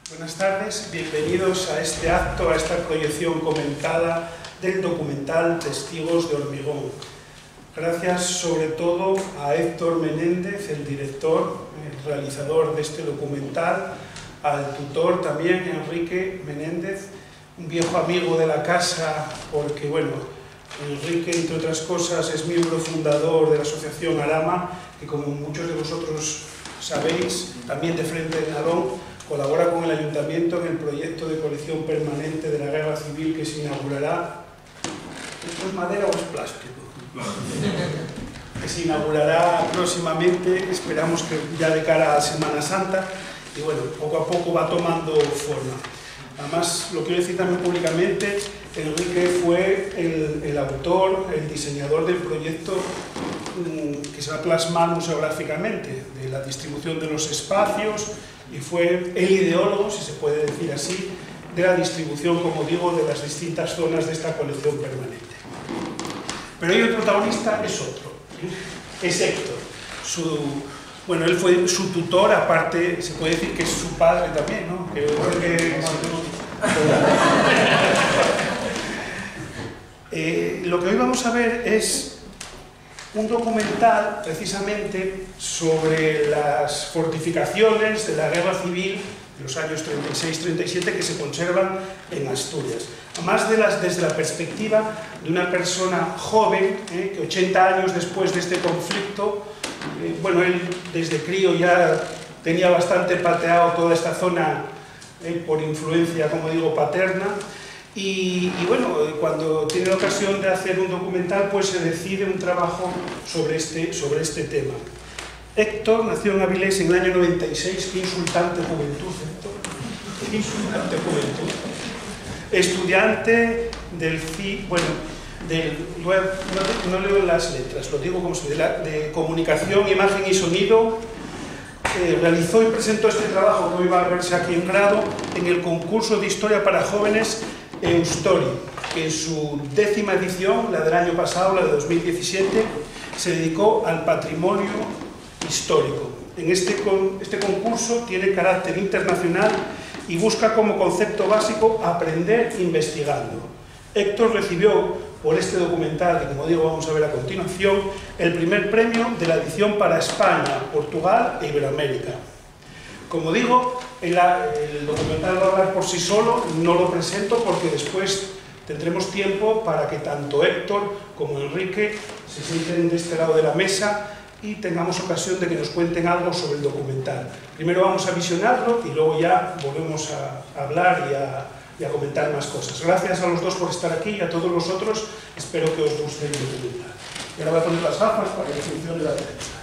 Buenas tardes, bienvenidos a este acto, a esta proyección comentada del documental Testigos de Hormigón. Gracias sobre todo a Héctor Menéndez, el director, el realizador de este documental, al tutor también, Enrique Menéndez, un viejo amigo de la casa, porque bueno, Enrique, entre otras cosas, es miembro fundador de la asociación Arama, que como muchos de vosotros sabéis, también de Frente de Narón, colabora con el Ayuntamiento en el proyecto de colección permanente de la Guerra Civil que se inaugurará. ¿Esto es madera o es plástico? Que se inaugurará próximamente, esperamos que ya de cara a Semana Santa, y bueno, poco a poco va tomando forma. Además, lo quiero decir también públicamente, Enrique fue el autor, el diseñador del proyecto que se va a plasmar museográficamente, de la distribución de los espacios, y fue el ideólogo, si se puede decir así, de la distribución, como digo, de las distintas zonas de esta colección permanente. Pero hoy el protagonista es otro, es Héctor. Bueno, él fue su tutor, aparte, se puede decir que es su padre también, ¿no? Lo que hoy vamos a ver es un documental precisamente sobre las fortificaciones de la Guerra Civil de los años 36-37 que se conservan en Asturias. Además desde la perspectiva de una persona joven, que 80 años después de este conflicto, bueno, él desde crío ya tenía bastante pateado toda esta zona por influencia, como digo, paterna. Y bueno, cuando tiene la ocasión de hacer un documental, pues se decide un trabajo sobre este tema. Héctor nació en Avilés en el año 96, qué insultante juventud, Héctor, qué insultante juventud. Estudiante del no leo las letras, lo digo como se dice, de comunicación, imagen y sonido. Realizó y presentó este trabajo que hoy va a verse aquí en grado en el concurso de historia para jóvenes Eustori, que en su 10ª edición, la del año pasado, la de 2017, se dedicó al patrimonio histórico. Este concurso tiene carácter internacional y busca como concepto básico aprender investigando. Héctor recibió por este documental, que como digo vamos a ver a continuación, el primer premio de la edición para España, Portugal e Iberoamérica. Como digo, el documental va a hablar por sí solo, no lo presento porque después tendremos tiempo para que tanto Héctor como Enrique se sienten de este lado de la mesa y tengamos ocasión de que nos cuenten algo sobre el documental. Primero vamos a visionarlo y luego ya volvemos a hablar y a comentar más cosas. Gracias a los dos por estar aquí y a todos los otros, espero que os guste el documental. Y ahora voy a poner las gafas para que funcione la derecha.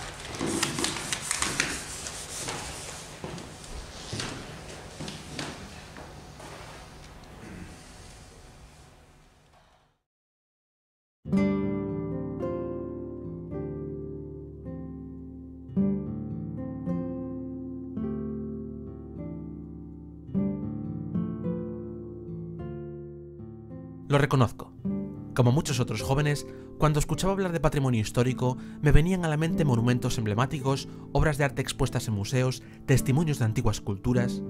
Lo reconozco. Como muchos otros jóvenes, cuando escuchaba hablar de patrimonio histórico, me venían a la mente monumentos emblemáticos, obras de arte expuestas en museos, testimonios de antiguas culturas.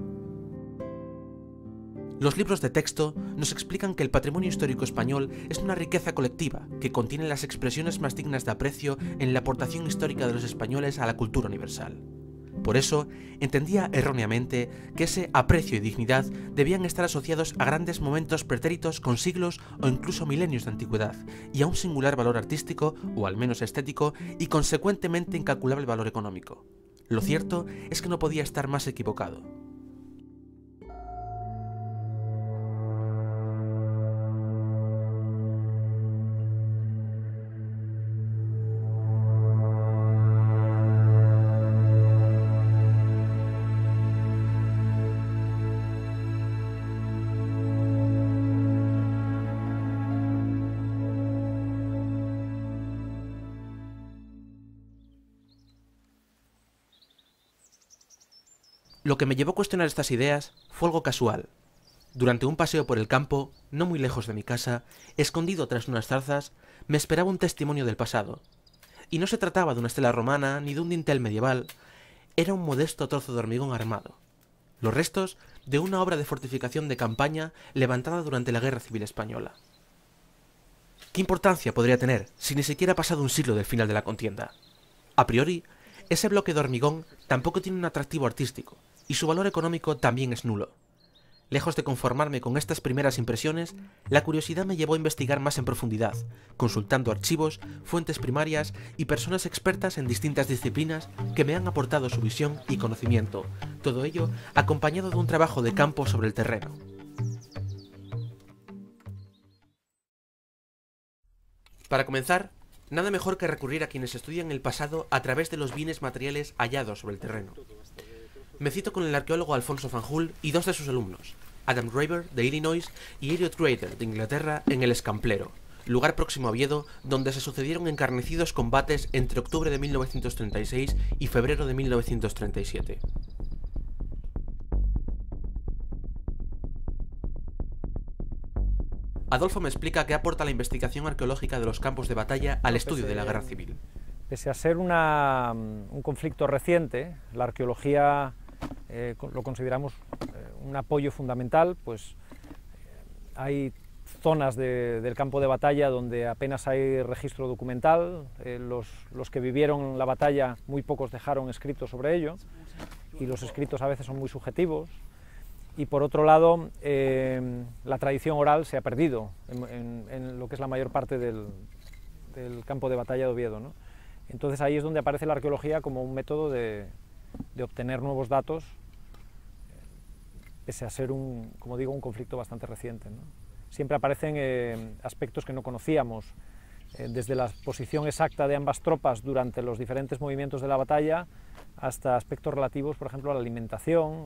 Los libros de texto nos explican que el patrimonio histórico español es una riqueza colectiva que contiene las expresiones más dignas de aprecio en la aportación histórica de los españoles a la cultura universal. Por eso, entendía erróneamente que ese aprecio y dignidad debían estar asociados a grandes momentos pretéritos con siglos o incluso milenios de antigüedad, y a un singular valor artístico, o al menos estético, y consecuentemente incalculable valor económico. Lo cierto es que no podía estar más equivocado. Lo que me llevó a cuestionar estas ideas fue algo casual. Durante un paseo por el campo, no muy lejos de mi casa, escondido tras unas zarzas, me esperaba un testimonio del pasado. Y no se trataba de una estela romana ni de un dintel medieval, era un modesto trozo de hormigón armado. los restos de una obra de fortificación de campaña levantada durante la Guerra Civil Española. ¿Qué importancia podría tener si ni siquiera ha pasado un siglo del final de la contienda? A priori, ese bloque de hormigón tampoco tiene un atractivo artístico, y su valor económico también es nulo. Lejos de conformarme con estas primeras impresiones, la curiosidad me llevó a investigar más en profundidad, consultando archivos, fuentes primarias y personas expertas en distintas disciplinas que me han aportado su visión y conocimiento, todo ello acompañado de un trabajo de campo sobre el terreno. Para comenzar, nada mejor que recurrir a quienes estudian el pasado a través de los bienes materiales hallados sobre el terreno. Me cito con el arqueólogo Alfonso Fanjul y dos de sus alumnos, Adam Graeber, de Illinois, y Elliot Grader, de Inglaterra, en el Escamplero, lugar próximo a Oviedo, donde se sucedieron encarnecidos combates entre octubre de 1936 y febrero de 1937. Adolfo me explica qué aporta la investigación arqueológica de los campos de batalla al estudio de la Guerra Civil. Pese a ser un conflicto reciente, la arqueología lo consideramos un apoyo fundamental, pues hay zonas del campo de batalla donde apenas hay registro documental, los que vivieron la batalla muy pocos dejaron escritos sobre ello, y los escritos a veces son muy subjetivos, y por otro lado la tradición oral se ha perdido en lo que es la mayor parte del campo de batalla de Oviedo, ¿no? Entonces ahí es donde aparece la arqueología como un método de obtener nuevos datos, pese a ser como digo, un conflicto bastante reciente, ¿no? Siempre aparecen aspectos que no conocíamos, desde la posición exacta de ambas tropas durante los diferentes movimientos de la batalla, hasta aspectos relativos, por ejemplo, a la alimentación,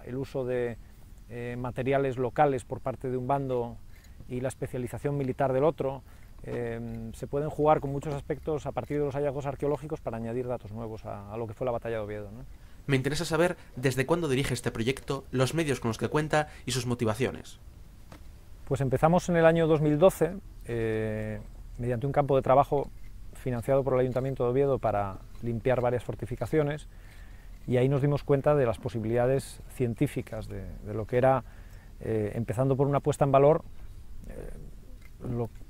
el uso de materiales locales por parte de un bando y la especialización militar del otro. Se pueden jugar con muchos aspectos a partir de los hallazgos arqueológicos para añadir datos nuevos a lo que fue la batalla de Oviedo, ¿no? Me interesa saber desde cuándo dirige este proyecto, los medios con los que cuenta y sus motivaciones. Pues empezamos en el año 2012, mediante un campo de trabajo financiado por el Ayuntamiento de Oviedo para limpiar varias fortificaciones, y ahí nos dimos cuenta de las posibilidades científicas de lo que era, empezando por una puesta en valor,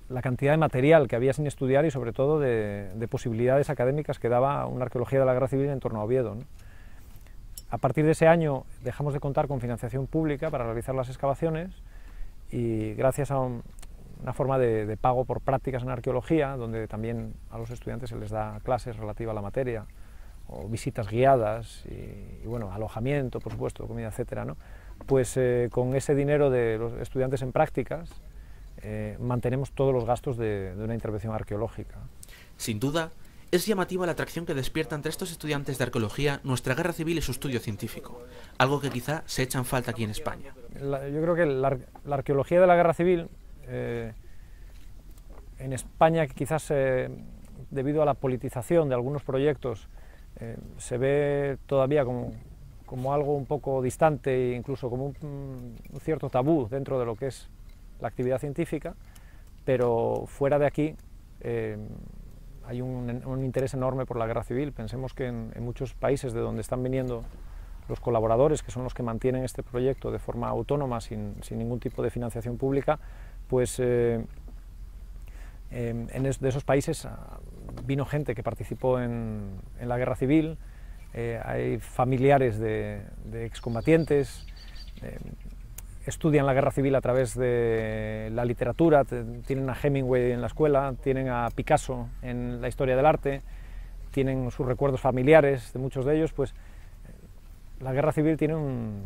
la cantidad de material que había sin estudiar y sobre todo de posibilidades académicas que daba una arqueología de la Guerra Civil en torno a Oviedo, ¿no? A partir de ese año dejamos de contar con financiación pública para realizar las excavaciones, y gracias a una forma de pago por prácticas en arqueología, donde también a los estudiantes se les da clases relativas a la materia, o visitas guiadas, y bueno, alojamiento, por supuesto, comida, etcétera, ¿no? Pues con ese dinero de los estudiantes en prácticas mantenemos todos los gastos de una intervención arqueológica. Sin duda, es llamativa la atracción que despierta entre estos estudiantes de arqueología nuestra guerra civil y su estudio científico, algo que quizá se echa en falta aquí en España. Yo creo que la arqueología de la guerra civil en España, quizás debido a la politización de algunos proyectos, se ve todavía como algo un poco distante e incluso como un cierto tabú dentro de lo que es la actividad científica, pero fuera de aquí hay un interés enorme por la guerra civil. Pensemos que en muchos países de donde están viniendo los colaboradores, que son los que mantienen este proyecto de forma autónoma, sin ningún tipo de financiación pública, pues de esos países vino gente que participó en la guerra civil, hay familiares de excombatientes, estudian la guerra civil a través de la literatura, tienen a Hemingway en la escuela, tienen a Picasso en la historia del arte, tienen sus recuerdos familiares de muchos de ellos. Pues la guerra civil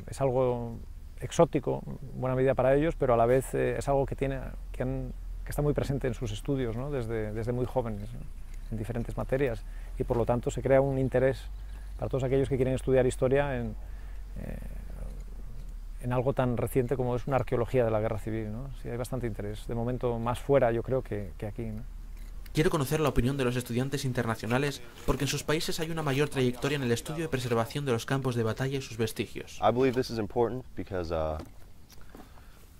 es algo exótico, en buena medida para ellos, pero a la vez es algo que está muy presente en sus estudios, ¿no? desde muy jóvenes, ¿no? En diferentes materias, y por lo tanto se crea un interés para todos aquellos que quieren estudiar historia en algo tan reciente como es una arqueología de la guerra civil, ¿no? Sí, hay bastante interés, de momento más fuera yo creo que aquí, ¿no? Quiero conocer la opinión de los estudiantes internacionales porque en sus países hay una mayor trayectoria en el estudio y preservación de los campos de batalla y sus vestigios. I believe this is important because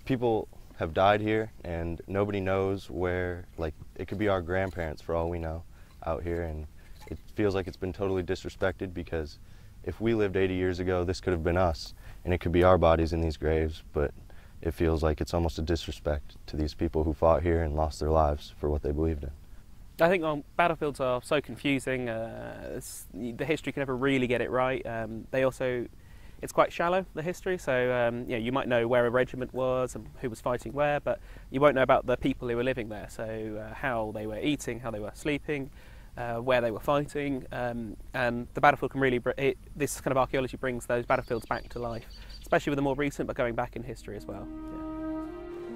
people have died here and nobody knows where, like, it could be our grandparents for all we know out here, and it feels like it's been totally disrespected because if we lived 80 years ago, this could have been us, and it could be our bodies in these graves, but it feels like it's almost a disrespect to these people who fought here and lost their lives for what they believed in. I think battlefields are so confusing. The history can never really get it right. It's quite shallow, the history, so you might know where a regiment was and who was fighting where, but you won't know about the people who were living there, so how they were eating, how they were sleeping, where they were fighting, and the battlefield can really, this kind of archaeology brings those battlefields back to life, especially with the more recent, but going back in history as well. Yeah.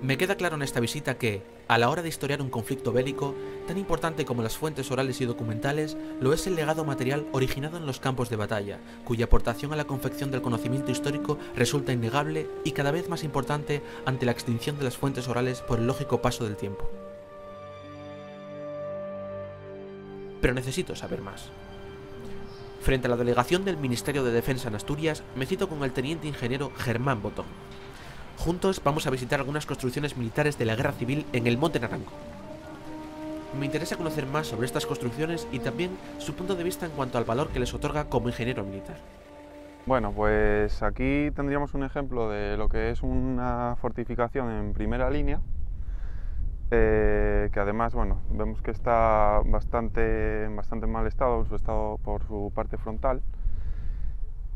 Me queda claro en esta visita que, a la hora de historiar un conflicto bélico, tan importante como las fuentes orales y documentales, lo es el legado material originado en los campos de batalla, cuya aportación a la confección del conocimiento histórico resulta innegable y cada vez más importante ante la extinción de las fuentes orales por el lógico paso del tiempo. Pero necesito saber más. Frente a la delegación del Ministerio de Defensa en Asturias, me cito con el teniente ingeniero Germán Botón. Juntos vamos a visitar algunas construcciones militares de la Guerra Civil en el Monte Naranco. Me interesa conocer más sobre estas construcciones y también su punto de vista en cuanto al valor que les otorga como ingeniero militar. Bueno, pues aquí tendríamos un ejemplo de lo que es una fortificación en primera línea, que además, bueno, vemos que está en bastante mal estado por su parte frontal,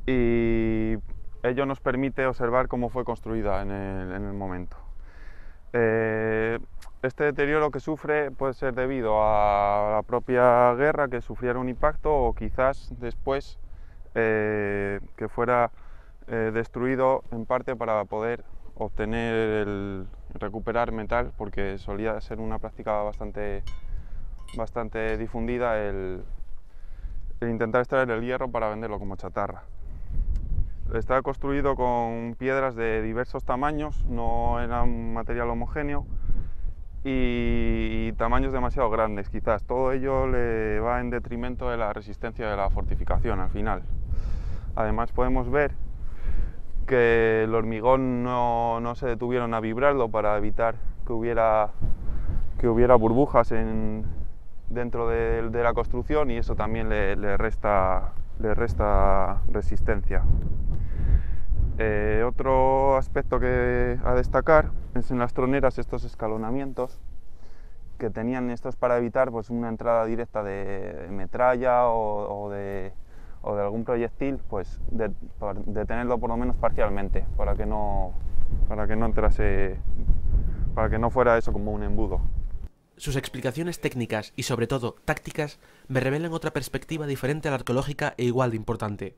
y ello nos permite observar cómo fue construida en el momento. Este deterioro que sufre puede ser debido a la propia guerra, que sufriera un impacto, o quizás después que fuera destruido en parte para poder obtener recuperar metal, porque solía ser una práctica bastante difundida el intentar extraer el hierro para venderlo como chatarra. Está construido con piedras de diversos tamaños, no era un material homogéneo y tamaños demasiado grandes, quizás. Todo ello le va en detrimento de la resistencia de la fortificación al final. Además podemos ver que el hormigón no se detuvieron a vibrarlo para evitar que hubiera burbujas dentro de la construcción, y eso también le resta resistencia. Otro aspecto que a destacar es en las troneras estos escalonamientos que tenían estos para evitar pues una entrada directa de metralla o de algún proyectil, pues detenerlo por lo menos parcialmente para que no fuera eso como un embudo. Sus explicaciones técnicas y sobre todo tácticas me revelan otra perspectiva diferente a la arqueológica e igual de importante.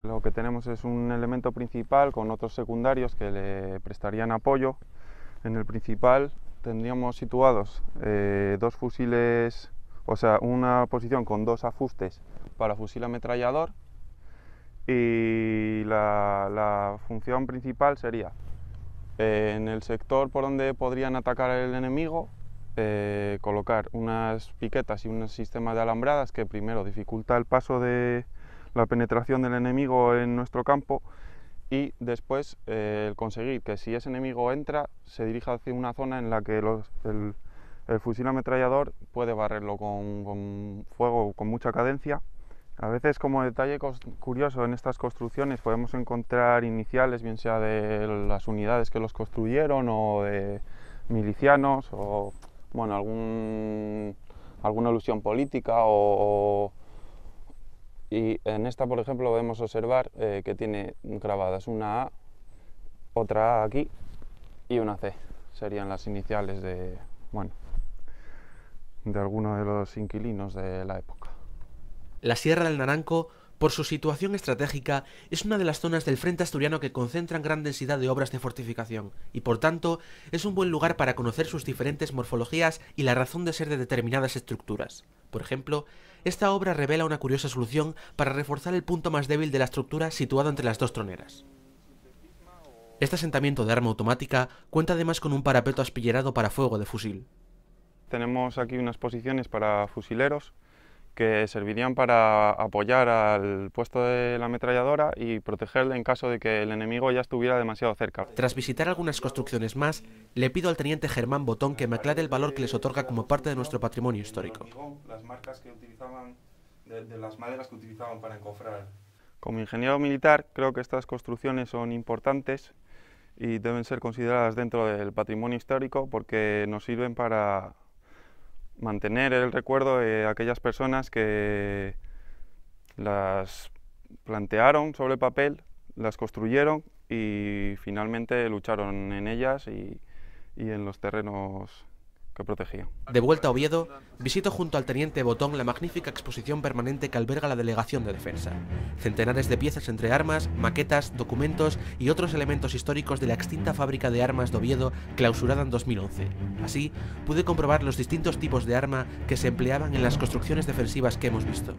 Lo que tenemos es un elemento principal con otros secundarios que le prestarían apoyo. En el principal tendríamos situados dos fusiles, o sea, una posición con dos afustes para fusil ametrallador, y la función principal sería en el sector por donde podrían atacar el enemigo, colocar unas piquetas y un sistema de alambradas que primero dificulta el paso de la penetración del enemigo en nuestro campo, y después conseguir que si ese enemigo entra se dirija hacia una zona en la que el fusil ametrallador puede barrerlo con fuego con mucha cadencia. A veces, como detalle curioso, en estas construcciones podemos encontrar iniciales, bien sea de las unidades que los construyeron o de milicianos, o bueno, alguna alusión política, y en esta, por ejemplo, podemos observar que tiene grabadas una A, otra A aquí y una C. Serían las iniciales de alguno de los inquilinos de la época. La Sierra del Naranco, por su situación estratégica, es una de las zonas del frente asturiano que concentran gran densidad de obras de fortificación y, por tanto, es un buen lugar para conocer sus diferentes morfologías y la razón de ser de determinadas estructuras. Por ejemplo, esta obra revela una curiosa solución para reforzar el punto más débil de la estructura situado entre las dos troneras. Este asentamiento de arma automática cuenta además con un parapeto aspillerado para fuego de fusil. Tenemos aquí unas posiciones para fusileros que servirían para apoyar al puesto de la ametralladora y protegerle en caso de que el enemigo ya estuviera demasiado cerca. Tras visitar algunas construcciones más, le pido al teniente Germán Botón que me aclare el valor que les otorga como parte de nuestro patrimonio histórico. Las marcas que utilizaban, de las maderas que utilizaban para encofrar Como ingeniero militar, creo que estas construcciones son importantes y deben ser consideradas dentro del patrimonio histórico porque nos sirven para mantener el recuerdo de aquellas personas que las plantearon sobre papel, las construyeron y finalmente lucharon en ellas y en los terrenos que protegían. De vuelta a Oviedo, visito junto al teniente Botón la magnífica exposición permanente que alberga la Delegación de Defensa. Centenares de piezas entre armas, maquetas, documentos y otros elementos históricos de la extinta fábrica de armas de Oviedo, clausurada en 2011. Así, pude comprobar los distintos tipos de arma que se empleaban en las construcciones defensivas que hemos visto.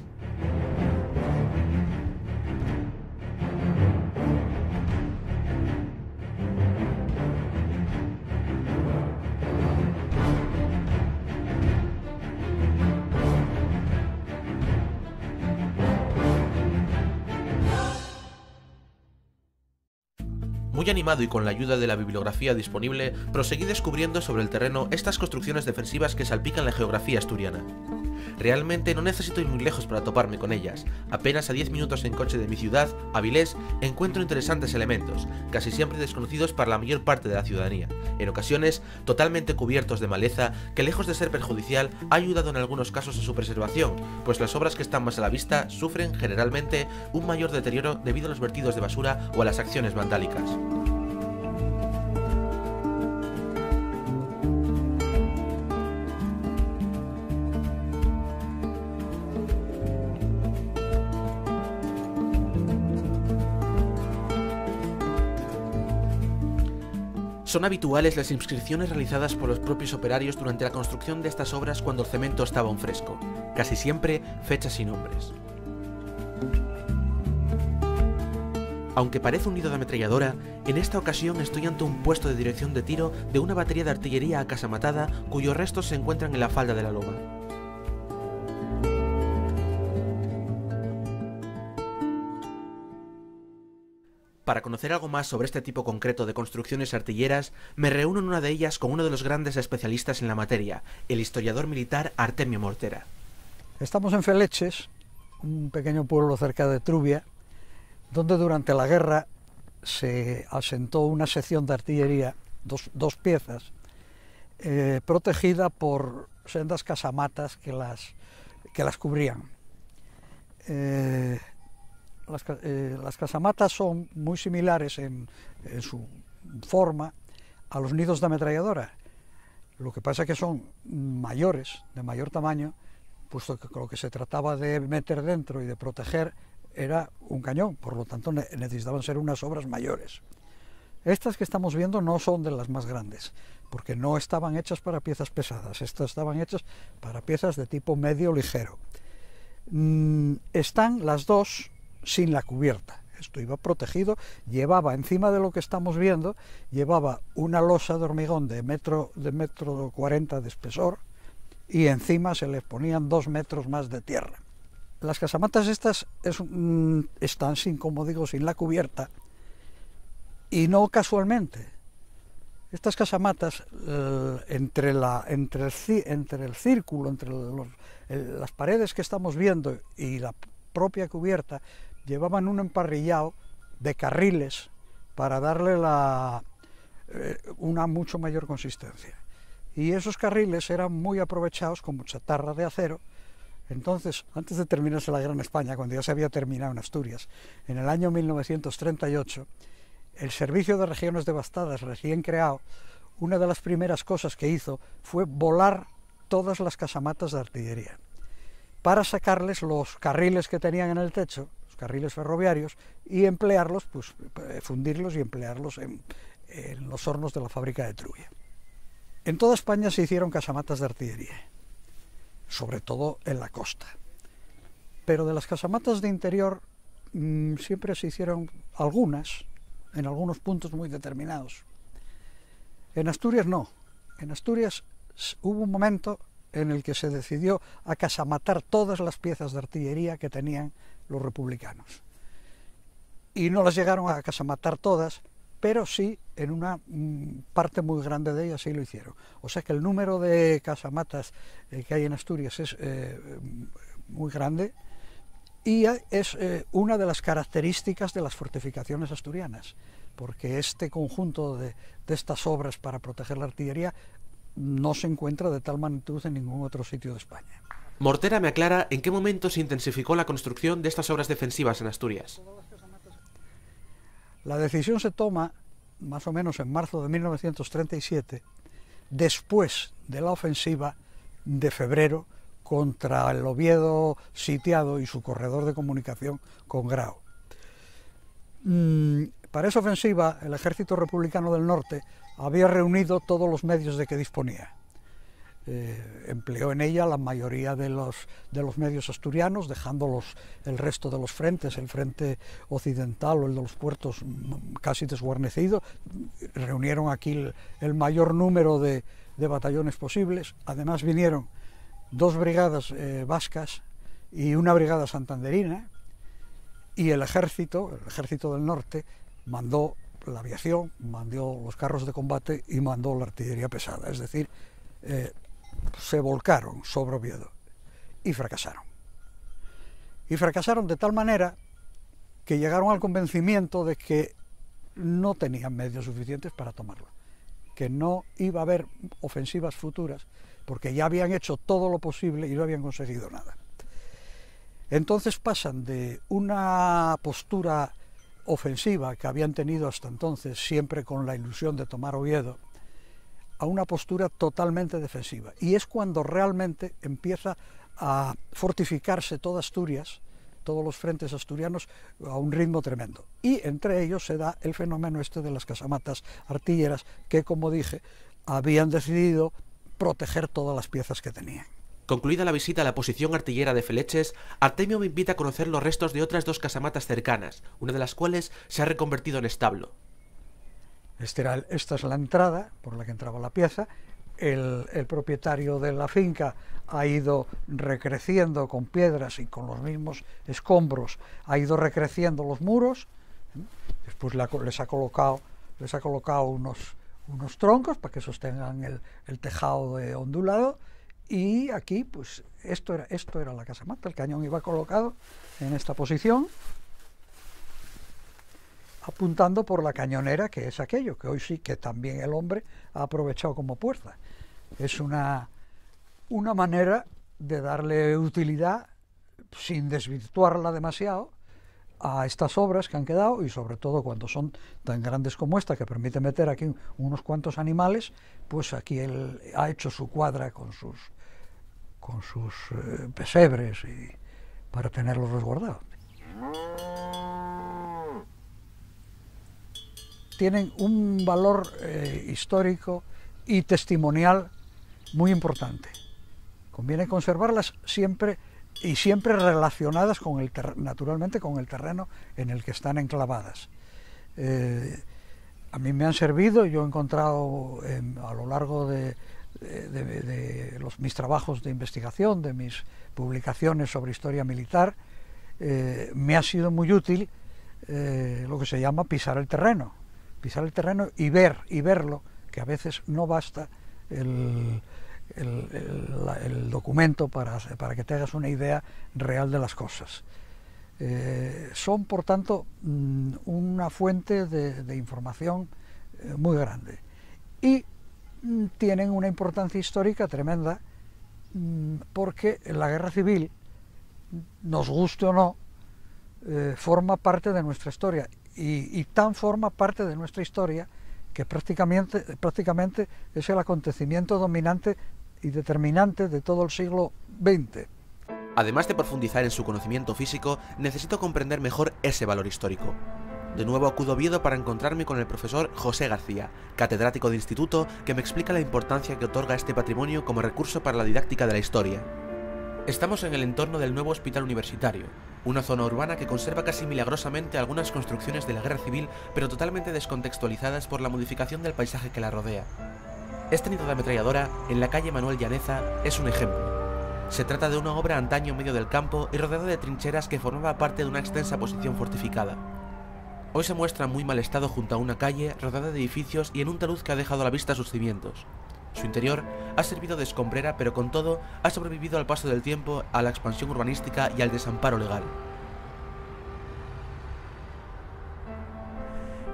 Muy animado y con la ayuda de la bibliografía disponible, proseguí descubriendo sobre el terreno estas construcciones defensivas que salpican la geografía asturiana. Realmente no necesito ir muy lejos para toparme con ellas. Apenas a 10 minutos en coche de mi ciudad, Avilés, encuentro interesantes elementos, casi siempre desconocidos para la mayor parte de la ciudadanía, en ocasiones totalmente cubiertos de maleza que, lejos de ser perjudicial, ha ayudado en algunos casos a su preservación, pues las obras que están más a la vista sufren generalmente un mayor deterioro debido a los vertidos de basura o a las acciones vandálicas. Son habituales las inscripciones realizadas por los propios operarios durante la construcción de estas obras cuando el cemento estaba aún fresco, casi siempre fechas y nombres. Aunque parece un nido de ametralladora, en esta ocasión estoy ante un puesto de dirección de tiro de una batería de artillería acasamatada cuyos restos se encuentran en la falda de la loma. Para conocer algo más sobre este tipo concreto de construcciones artilleras, me reúno en una de ellas con uno de los grandes especialistas en la materia, el historiador militar Artemio Mortera. Estamos en Feleches, un pequeño pueblo cerca de Trubia, donde durante la guerra se asentó una sección de artillería, dos piezas, protegida por sendas casamatas que las cubrían. Las casamatas son muy similares en su forma a los nidos de ametralladora. Lo que pasa es que son mayores, de mayor tamaño, puesto que lo que se trataba de meter dentro y de proteger era un cañón, por lo tanto necesitaban ser unas obras mayores. Estas que estamos viendo no son de las más grandes, porque no estaban hechas para piezas pesadas, estas estaban hechas para piezas de tipo medio ligero. Están las dos sin la cubierta, esto iba protegido, llevaba encima de lo que estamos viendo, llevaba una losa de hormigón de metro 40 de espesor y encima se les ponían 2 metros más de tierra. Las casamatas estas están como digo, sin la cubierta y no casualmente. Estas casamatas, entre el círculo, entre las paredes que estamos viendo y la propia cubierta, llevaban un emparrillado de carriles para darle una mucho mayor consistencia. Y esos carriles eran muy aprovechados como chatarra de acero. Entonces, antes de terminarse la guerra en España, cuando ya se había terminado en Asturias, en el año 1938, el Servicio de Regiones Devastadas, recién creado, una de las primeras cosas que hizo fue volar todas las casamatas de artillería para sacarles los carriles que tenían en el techo, los carriles ferroviarios, y emplearlos, pues fundirlos y emplearlos en los hornos de la fábrica de Trubia. En toda España se hicieron casamatas de artillería, sobre todo en la costa. Pero de las casamatas de interior siempre se hicieron algunas, en algunos puntos muy determinados. En Asturias no. En Asturias hubo un momento en el que se decidió acasamatar todas las piezas de artillería que tenían los republicanos. Y no las llegaron a acasamatar todas, pero sí en una parte muy grande de ellas sí lo hicieron. O sea que el número de casamatas que hay en Asturias es muy grande y es una de las características de las fortificaciones asturianas, porque este conjunto de estas obras para proteger la artillería no se encuentra de tal magnitud en ningún otro sitio de España. Mortera me aclara en qué momento se intensificó la construcción de estas obras defensivas en Asturias. La decisión se toma más o menos en marzo de 1937, después de la ofensiva de febrero contra el Oviedo sitiado y su corredor de comunicación con Grao. Para esa ofensiva, el Ejército Republicano del Norte había reunido todos los medios de que disponía. Empleó en ella la mayoría de los medios asturianos, dejando el resto de los frentes, el frente occidental o el de los puertos casi desguarnecido. Reunieron aquí el mayor número de batallones posibles. Además vinieron 2 brigadas vascas y una brigada santanderina, y el ejército del norte mandó la aviación, mandó los carros de combate y mandó la artillería pesada, es decir, se volcaron sobre Oviedo y fracasaron. Y fracasaron de tal manera que llegaron al convencimiento de que no tenían medios suficientes para tomarlo, que no iba a haber ofensivas futuras, porque ya habían hecho todo lo posible y no habían conseguido nada. Entonces pasan de una postura ofensiva que habían tenido hasta entonces, siempre con la ilusión de tomar Oviedo, a una postura totalmente defensiva. Y es cuando realmente empieza a fortificarse toda Asturias, todos los frentes asturianos, a un ritmo tremendo. Y entre ellos se da el fenómeno este de las casamatas artilleras, que, como dije, habían decidido proteger todas las piezas que tenían. Concluida la visita a la posición artillera de Feleches, Artemio me invita a conocer los restos de otras 2 casamatas cercanas, una de las cuales se ha reconvertido en establo. Esta es la entrada por la que entraba la pieza. El propietario de la finca ha ido recreciendo con piedras y con los mismos escombros, ha ido recreciendo los muros. Después les ha colocado unos troncos para que sostengan el tejado ondulado, y aquí pues esto era la casamata. El cañón iba colocado en esta posición, apuntando por la cañonera, que es aquello que hoy sí que también el hombre ha aprovechado como puerta. Es una manera de darle utilidad, sin desvirtuarla demasiado, a estas obras que han quedado, y sobre todo cuando son tan grandes como esta, que permite meter aquí unos cuantos animales, pues aquí él ha hecho su cuadra con sus pesebres para tenerlos resguardados. Tienen un valor histórico y testimonial muy importante. Conviene conservarlas siempre relacionadas con naturalmente con el terreno en el que están enclavadas. A mí me han servido, yo he encontrado a lo largo de mis trabajos de investigación, de mis publicaciones sobre historia militar, me ha sido muy útil lo que se llama pisar el terreno y verlo, que a veces no basta el documento para que te hagas una idea real de las cosas. Son, por tanto, una fuente de información muy grande, y tienen una importancia histórica tremenda, porque la guerra civil, nos guste o no, forma parte de nuestra historia, y tan forma parte de nuestra historia que prácticamente es el acontecimiento dominante y determinante de todo el siglo XX. Además de profundizar en su conocimiento físico, necesito comprender mejor ese valor histórico. De nuevo acudo a Oviedo para encontrarme con el profesor José García, catedrático de instituto, que me explica la importancia que otorga este patrimonio como recurso para la didáctica de la historia. Estamos en el entorno del nuevo hospital universitario, una zona urbana que conserva casi milagrosamente algunas construcciones de la guerra civil, pero totalmente descontextualizadas por la modificación del paisaje que la rodea. Este nido de ametralladora, en la calle Manuel Llaneza, es un ejemplo. Se trata de una obra antaño en medio del campo y rodeada de trincheras que formaba parte de una extensa posición fortificada. Hoy se muestra en muy mal estado junto a una calle, rodeada de edificios y en un talud que ha dejado a la vista sus cimientos. Su interior ha servido de escombrera, pero con todo ha sobrevivido al paso del tiempo, a la expansión urbanística y al desamparo legal.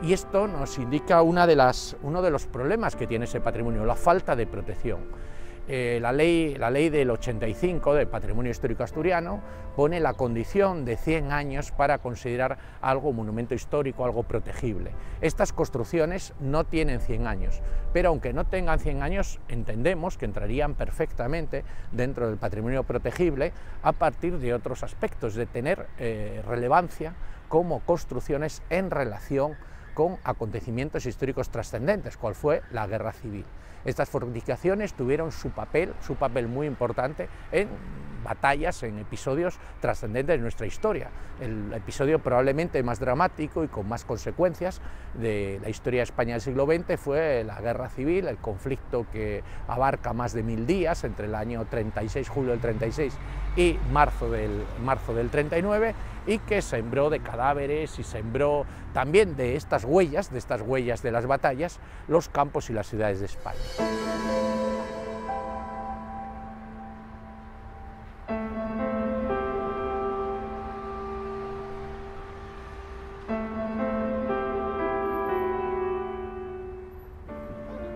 Y esto nos indica uno de los problemas que tiene ese patrimonio, la falta de protección. La ley del 85 del Patrimonio Histórico Asturiano pone la condición de 100 años para considerar algo monumento histórico, algo protegible. Estas construcciones no tienen 100 años, pero aunque no tengan 100 años, entendemos que entrarían perfectamente dentro del patrimonio protegible a partir de otros aspectos, de tener relevancia como construcciones en relación con acontecimientos históricos trascendentes, cual fue la Guerra Civil. Estas fortificaciones tuvieron su papel muy importante en batallas, en episodios trascendentes de nuestra historia. El episodio probablemente más dramático y con más consecuencias de la historia de España del siglo XX fue la Guerra Civil, el conflicto que abarca más de 1000 días entre el año 36, julio del 36 y marzo del 39, y que sembró de cadáveres y sembró también de estas huellas de las batallas, los campos y las ciudades de España.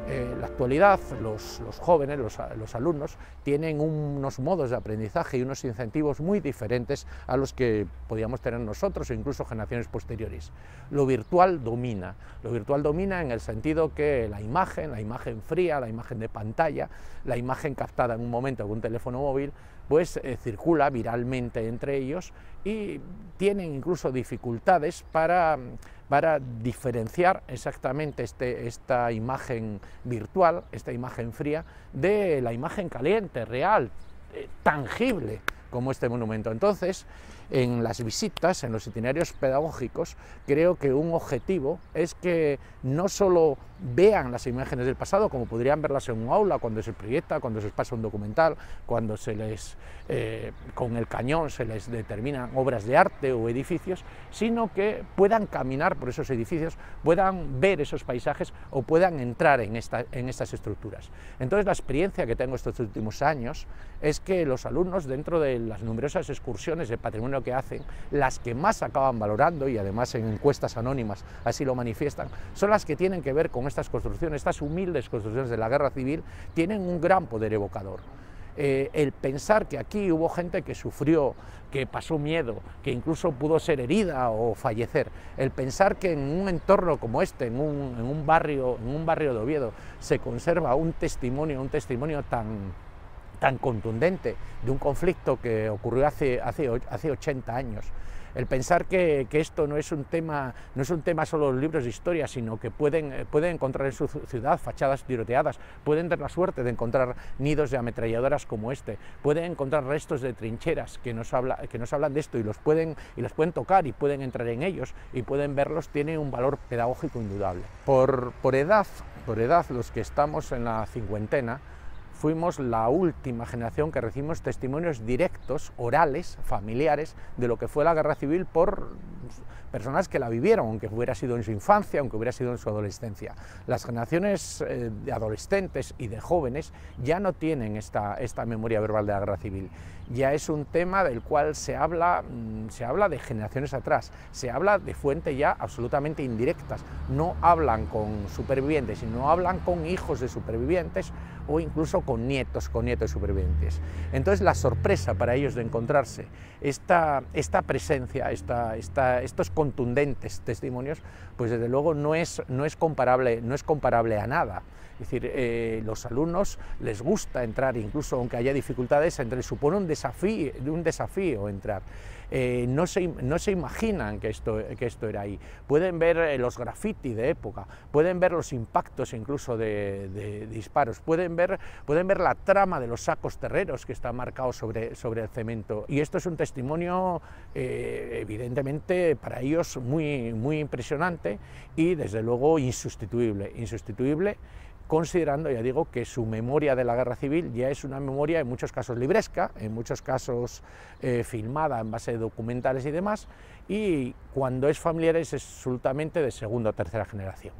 En la actualidad, los jóvenes, los alumnos, tienen unos modos de aprendizaje y unos incentivos muy diferentes a los que podíamos tener nosotros o incluso generaciones posteriores. Lo virtual domina en el sentido que la imagen fría, la imagen de pantalla, la imagen captada en un momento con un teléfono móvil, pues circula viralmente entre ellos y tienen incluso dificultades para diferenciar exactamente esta imagen virtual, esta imagen fría, de la imagen caliente, real, tangible, como este monumento. Entonces, en las visitas, en los itinerarios pedagógicos, creo que un objetivo es que no solo vean las imágenes del pasado, como podrían verlas en un aula, cuando se proyecta, cuando se pasa un documental, cuando con el cañón se les determinan obras de arte o edificios, sino que puedan caminar por esos edificios, puedan ver esos paisajes o puedan entrar en estas estructuras. Entonces, la experiencia que tengo estos últimos años es que los alumnos, dentro de las numerosas excursiones de patrimonio que hacen, las que más acaban valorando, y además en encuestas anónimas así lo manifiestan, son las que tienen que ver con estas construcciones, estas humildes construcciones de la Guerra Civil. Tienen un gran poder evocador. El pensar que aquí hubo gente que sufrió, que pasó miedo, que incluso pudo ser herida o fallecer, el pensar que en un entorno como este, en un barrio de Oviedo, se conserva un testimonio tan contundente de un conflicto que ocurrió hace 80 años. El pensar que esto no es un tema solo de los libros de historia, sino que pueden encontrar en su ciudad fachadas tiroteadas, pueden tener la suerte de encontrar nidos de ametralladoras como este, pueden encontrar restos de trincheras que nos hablan de esto y los pueden tocar y pueden entrar en ellos y pueden verlos, tiene un valor pedagógico indudable. Por edad, los que estamos en la cincuentena, fuimos la última generación que recibimos testimonios directos, orales, familiares, de lo que fue la Guerra Civil por personas que la vivieron, aunque hubiera sido en su infancia, aunque hubiera sido en su adolescencia. Las generaciones de adolescentes y de jóvenes ya no tienen esta memoria verbal de la Guerra Civil. Ya es un tema del cual se habla de generaciones atrás, se habla de fuentes ya absolutamente indirectas, no hablan con supervivientes, sino hablan con hijos de supervivientes o incluso con nietos de supervivientes. Entonces, la sorpresa para ellos de encontrarse esta presencia, estos contundentes testimonios, pues desde luego no es comparable a nada. Es decir, los alumnos les gusta entrar, incluso aunque haya dificultades, les supone un desafío entrar. No se imaginan que esto era ahí. Pueden ver los graffiti de época, pueden ver los impactos incluso de disparos, pueden ver la trama de los sacos terreros que está marcado sobre el cemento. Y esto es un testimonio evidentemente para ellos muy impresionante y desde luego insustituible, considerando, ya digo, que su memoria de la Guerra Civil ya es una memoria en muchos casos libresca, en muchos casos filmada en base de documentales y demás, y cuando es familiar es absolutamente de segunda o tercera generación.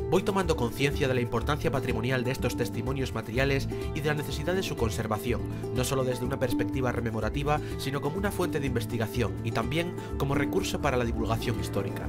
Voy tomando conciencia de la importancia patrimonial de estos testimonios materiales y de la necesidad de su conservación, no solo desde una perspectiva rememorativa, sino como una fuente de investigación y también como recurso para la divulgación histórica.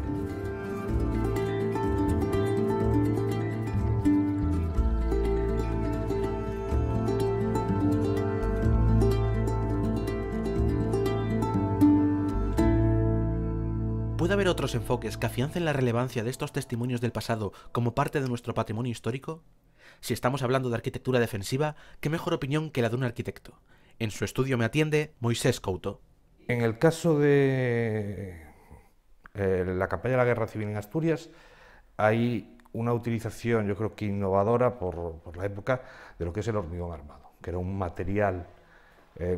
¿puede haber otros enfoques que afiancen la relevancia de estos testimonios del pasado como parte de nuestro patrimonio histórico? Si estamos hablando de arquitectura defensiva, ¿qué mejor opinión que la de un arquitecto? En su estudio me atiende Moisés Couto. En el caso de la campaña de la Guerra Civil en Asturias, hay una utilización, yo creo que innovadora por la época, de lo que es el hormigón armado, que era un material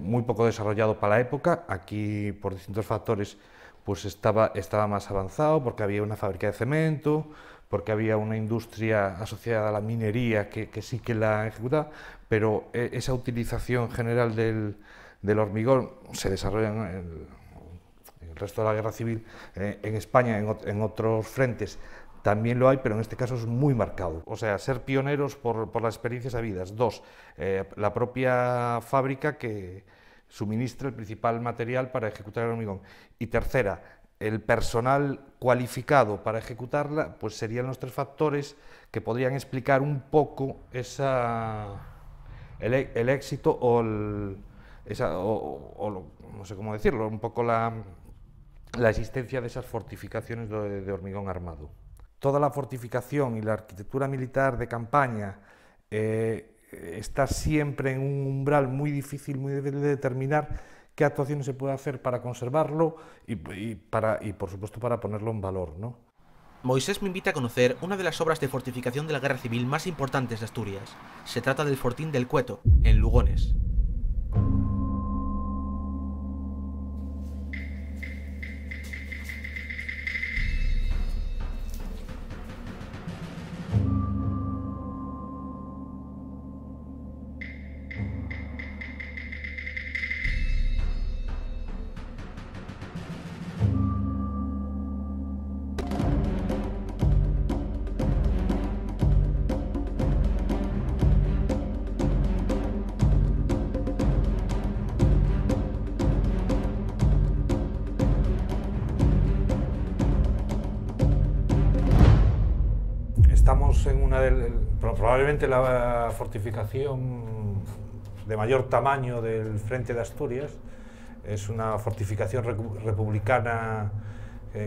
muy poco desarrollado para la época. Aquí, por distintos factores, pues estaba más avanzado, porque había una fábrica de cemento, porque había una industria asociada a la minería que sí que la ejecutaba, pero esa utilización general del hormigón se desarrolla en el resto de la Guerra Civil. En España, en otros frentes, también lo hay, pero en este caso es muy marcado. O sea, ser pioneros por las experiencias habidas. Dos, la propia fábrica que suministra el principal material para ejecutar el hormigón. Y tercera, el personal cualificado para ejecutarla, pues serían los tres factores que podrían explicar un poco el éxito no sé cómo decirlo, un poco la existencia de esas fortificaciones de hormigón armado. Toda la fortificación y la arquitectura militar de campaña está siempre en un umbral muy difícil de determinar qué actuaciones se puede hacer para conservarlo y por supuesto para ponerlo en valor, ¿no? Moisés me invita a conocer una de las obras de fortificación de la Guerra Civil más importantes de Asturias. Se trata del Fortín del Cueto, en Lugones. Estamos en probablemente la fortificación de mayor tamaño del frente de Asturias. Es una fortificación republicana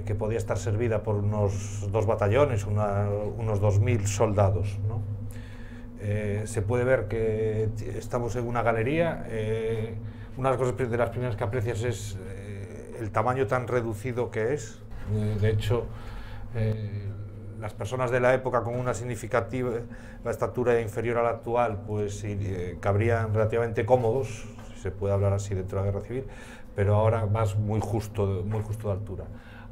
que podía estar servida por unos 2 batallones, unos 2000 soldados, ¿no? Se puede ver que estamos en una galería. Una de las cosas de las primeras que aprecias es el tamaño tan reducido que es. De hecho, las personas de la época con una significativa estatura inferior a la actual, pues cabrían relativamente cómodos, si se puede hablar así, dentro de la Guerra Civil, pero ahora más muy justo de altura.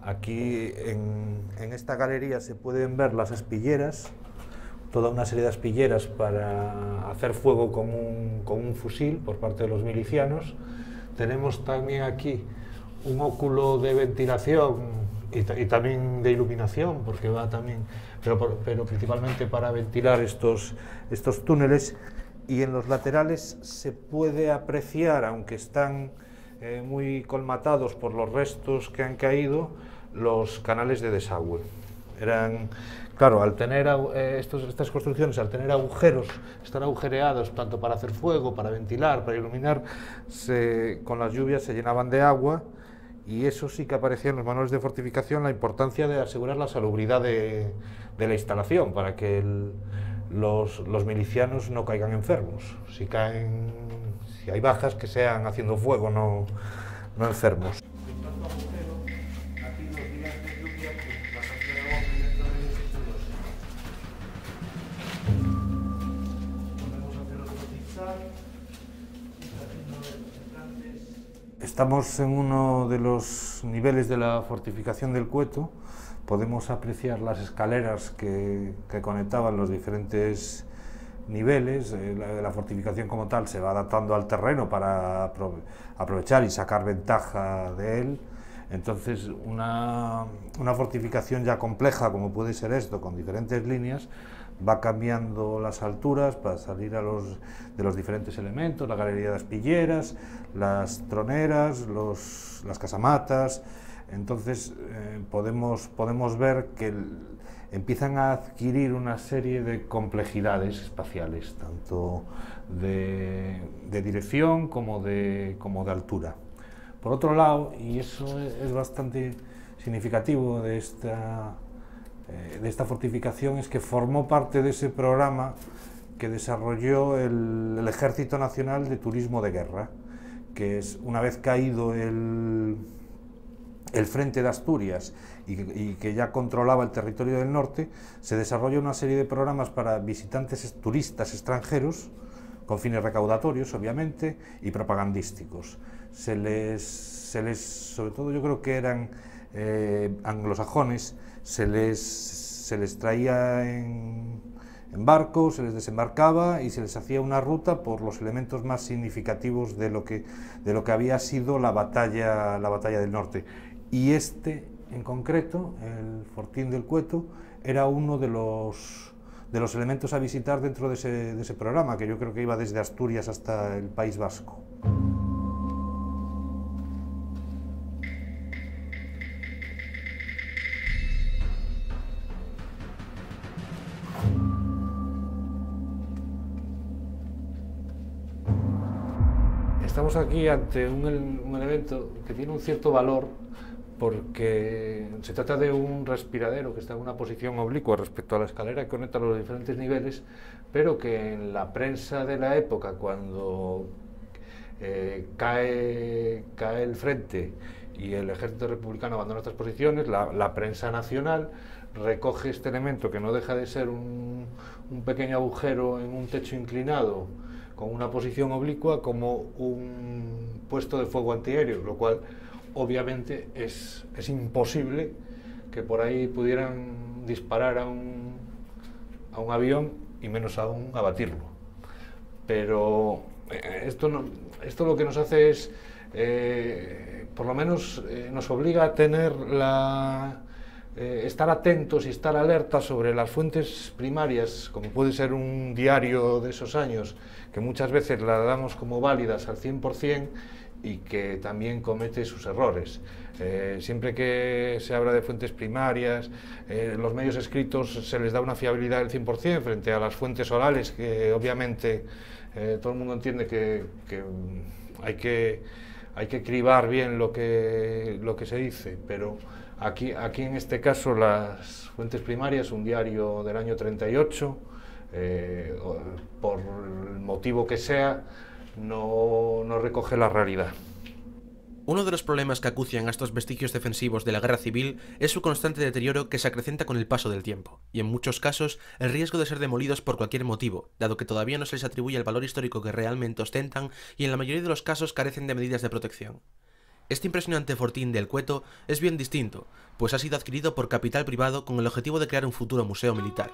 Aquí en esta galería se pueden ver las espilleras, toda una serie de espilleras para hacer fuego con un fusil por parte de los milicianos. Tenemos también aquí un óculo de ventilación y también de iluminación, porque va también, pero principalmente para ventilar estos túneles. Y en los laterales se puede apreciar, aunque están muy colmatados por los restos que han caído, los canales de desagüe. Claro, al tener estas construcciones, al tener agujeros, estar agujereados tanto para hacer fuego, para ventilar, para iluminar, con las lluvias se llenaban de agua. Y eso sí que aparecía en los manuales de fortificación, la importancia de asegurar la salubridad de la instalación, para que los milicianos no caigan enfermos. Si hay bajas, que sean haciendo fuego, no enfermos. Estamos en uno de los niveles de la fortificación del Cueto. Podemos apreciar las escaleras que conectaban los diferentes niveles. La fortificación como tal se va adaptando al terreno para aprovechar y sacar ventaja de él. Entonces, una fortificación ya compleja, como puede ser esto, con diferentes líneas, va cambiando las alturas para salir de los diferentes elementos, la galería de aspilleras, las troneras, las casamatas. Entonces podemos ver que empiezan a adquirir una serie de complejidades espaciales, tanto de dirección como de altura. Por otro lado, y eso es bastante significativo de esta fortificación es que formó parte de ese programa que desarrolló el Ejército Nacional de Turismo de Guerra, que es, una vez caído el Frente de Asturias y que ya controlaba el territorio del norte, se desarrolla una serie de programas para visitantes turistas extranjeros, con fines recaudatorios, obviamente, y propagandísticos. Sobre todo yo creo que eran anglosajones, se les traía en barco, se les desembarcaba y se les hacía una ruta por los elementos más significativos de lo que había sido la batalla del norte. Y este, en concreto, el Fortín del Cueto, era uno de los elementos a visitar dentro de ese programa, que yo creo que iba desde Asturias hasta el País Vasco. Estamos aquí ante un elemento que tiene un cierto valor, porque se trata de un respiradero que está en una posición oblicua respecto a la escalera que conecta los diferentes niveles, pero que en la prensa de la época, cuando cae el frente y el ejército republicano abandona estas posiciones, la prensa nacional recoge este elemento, que no deja de ser un pequeño agujero en un techo inclinado con una posición oblicua, como un puesto de fuego antiaéreo, lo cual obviamente es imposible que por ahí pudieran disparar a un avión y menos aún abatirlo. Pero esto lo que nos hace es, por lo menos nos obliga a tener estar atentos y estar alertas sobre las fuentes primarias, como puede ser un diario de esos años, que muchas veces las damos como válidas al 100%, y que también comete sus errores. Siempre que se habla de fuentes primarias, los medios escritos se les da una fiabilidad del 100% frente a las fuentes orales, que obviamente todo el mundo entiende que hay que cribar bien lo que se dice, pero aquí en este caso las fuentes primarias, un diario del año 38, por el motivo que sea, no recoge la realidad. Uno de los problemas que acucian a estos vestigios defensivos de la guerra civil es su constante deterioro, que se acrecenta con el paso del tiempo, y en muchos casos el riesgo de ser demolidos por cualquier motivo, dado que todavía no se les atribuye el valor histórico que realmente ostentan y en la mayoría de los casos carecen de medidas de protección. Este impresionante fortín del Cueto es bien distinto, pues ha sido adquirido por capital privado con el objetivo de crear un futuro museo militar.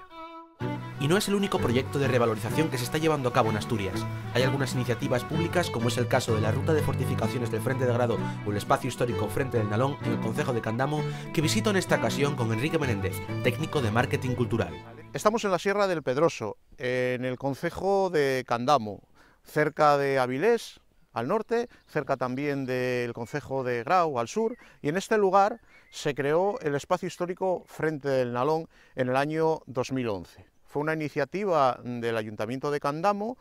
Y no es el único proyecto de revalorización que se está llevando a cabo en Asturias. Hay algunas iniciativas públicas, como es el caso de la Ruta de Fortificaciones del Frente de Grado o el Espacio Histórico Frente del Nalón en el concejo de Candamo, que visito en esta ocasión con Enrique Menéndez, técnico de marketing cultural. Estamos en la Sierra del Pedroso, en el concejo de Candamo, cerca de Avilés, al norte, cerca también del concejo de Grau, al sur, y en este lugar se creó el Espacio Histórico Frente del Nalón en el año 2011. Fue una iniciativa del Ayuntamiento de Candamo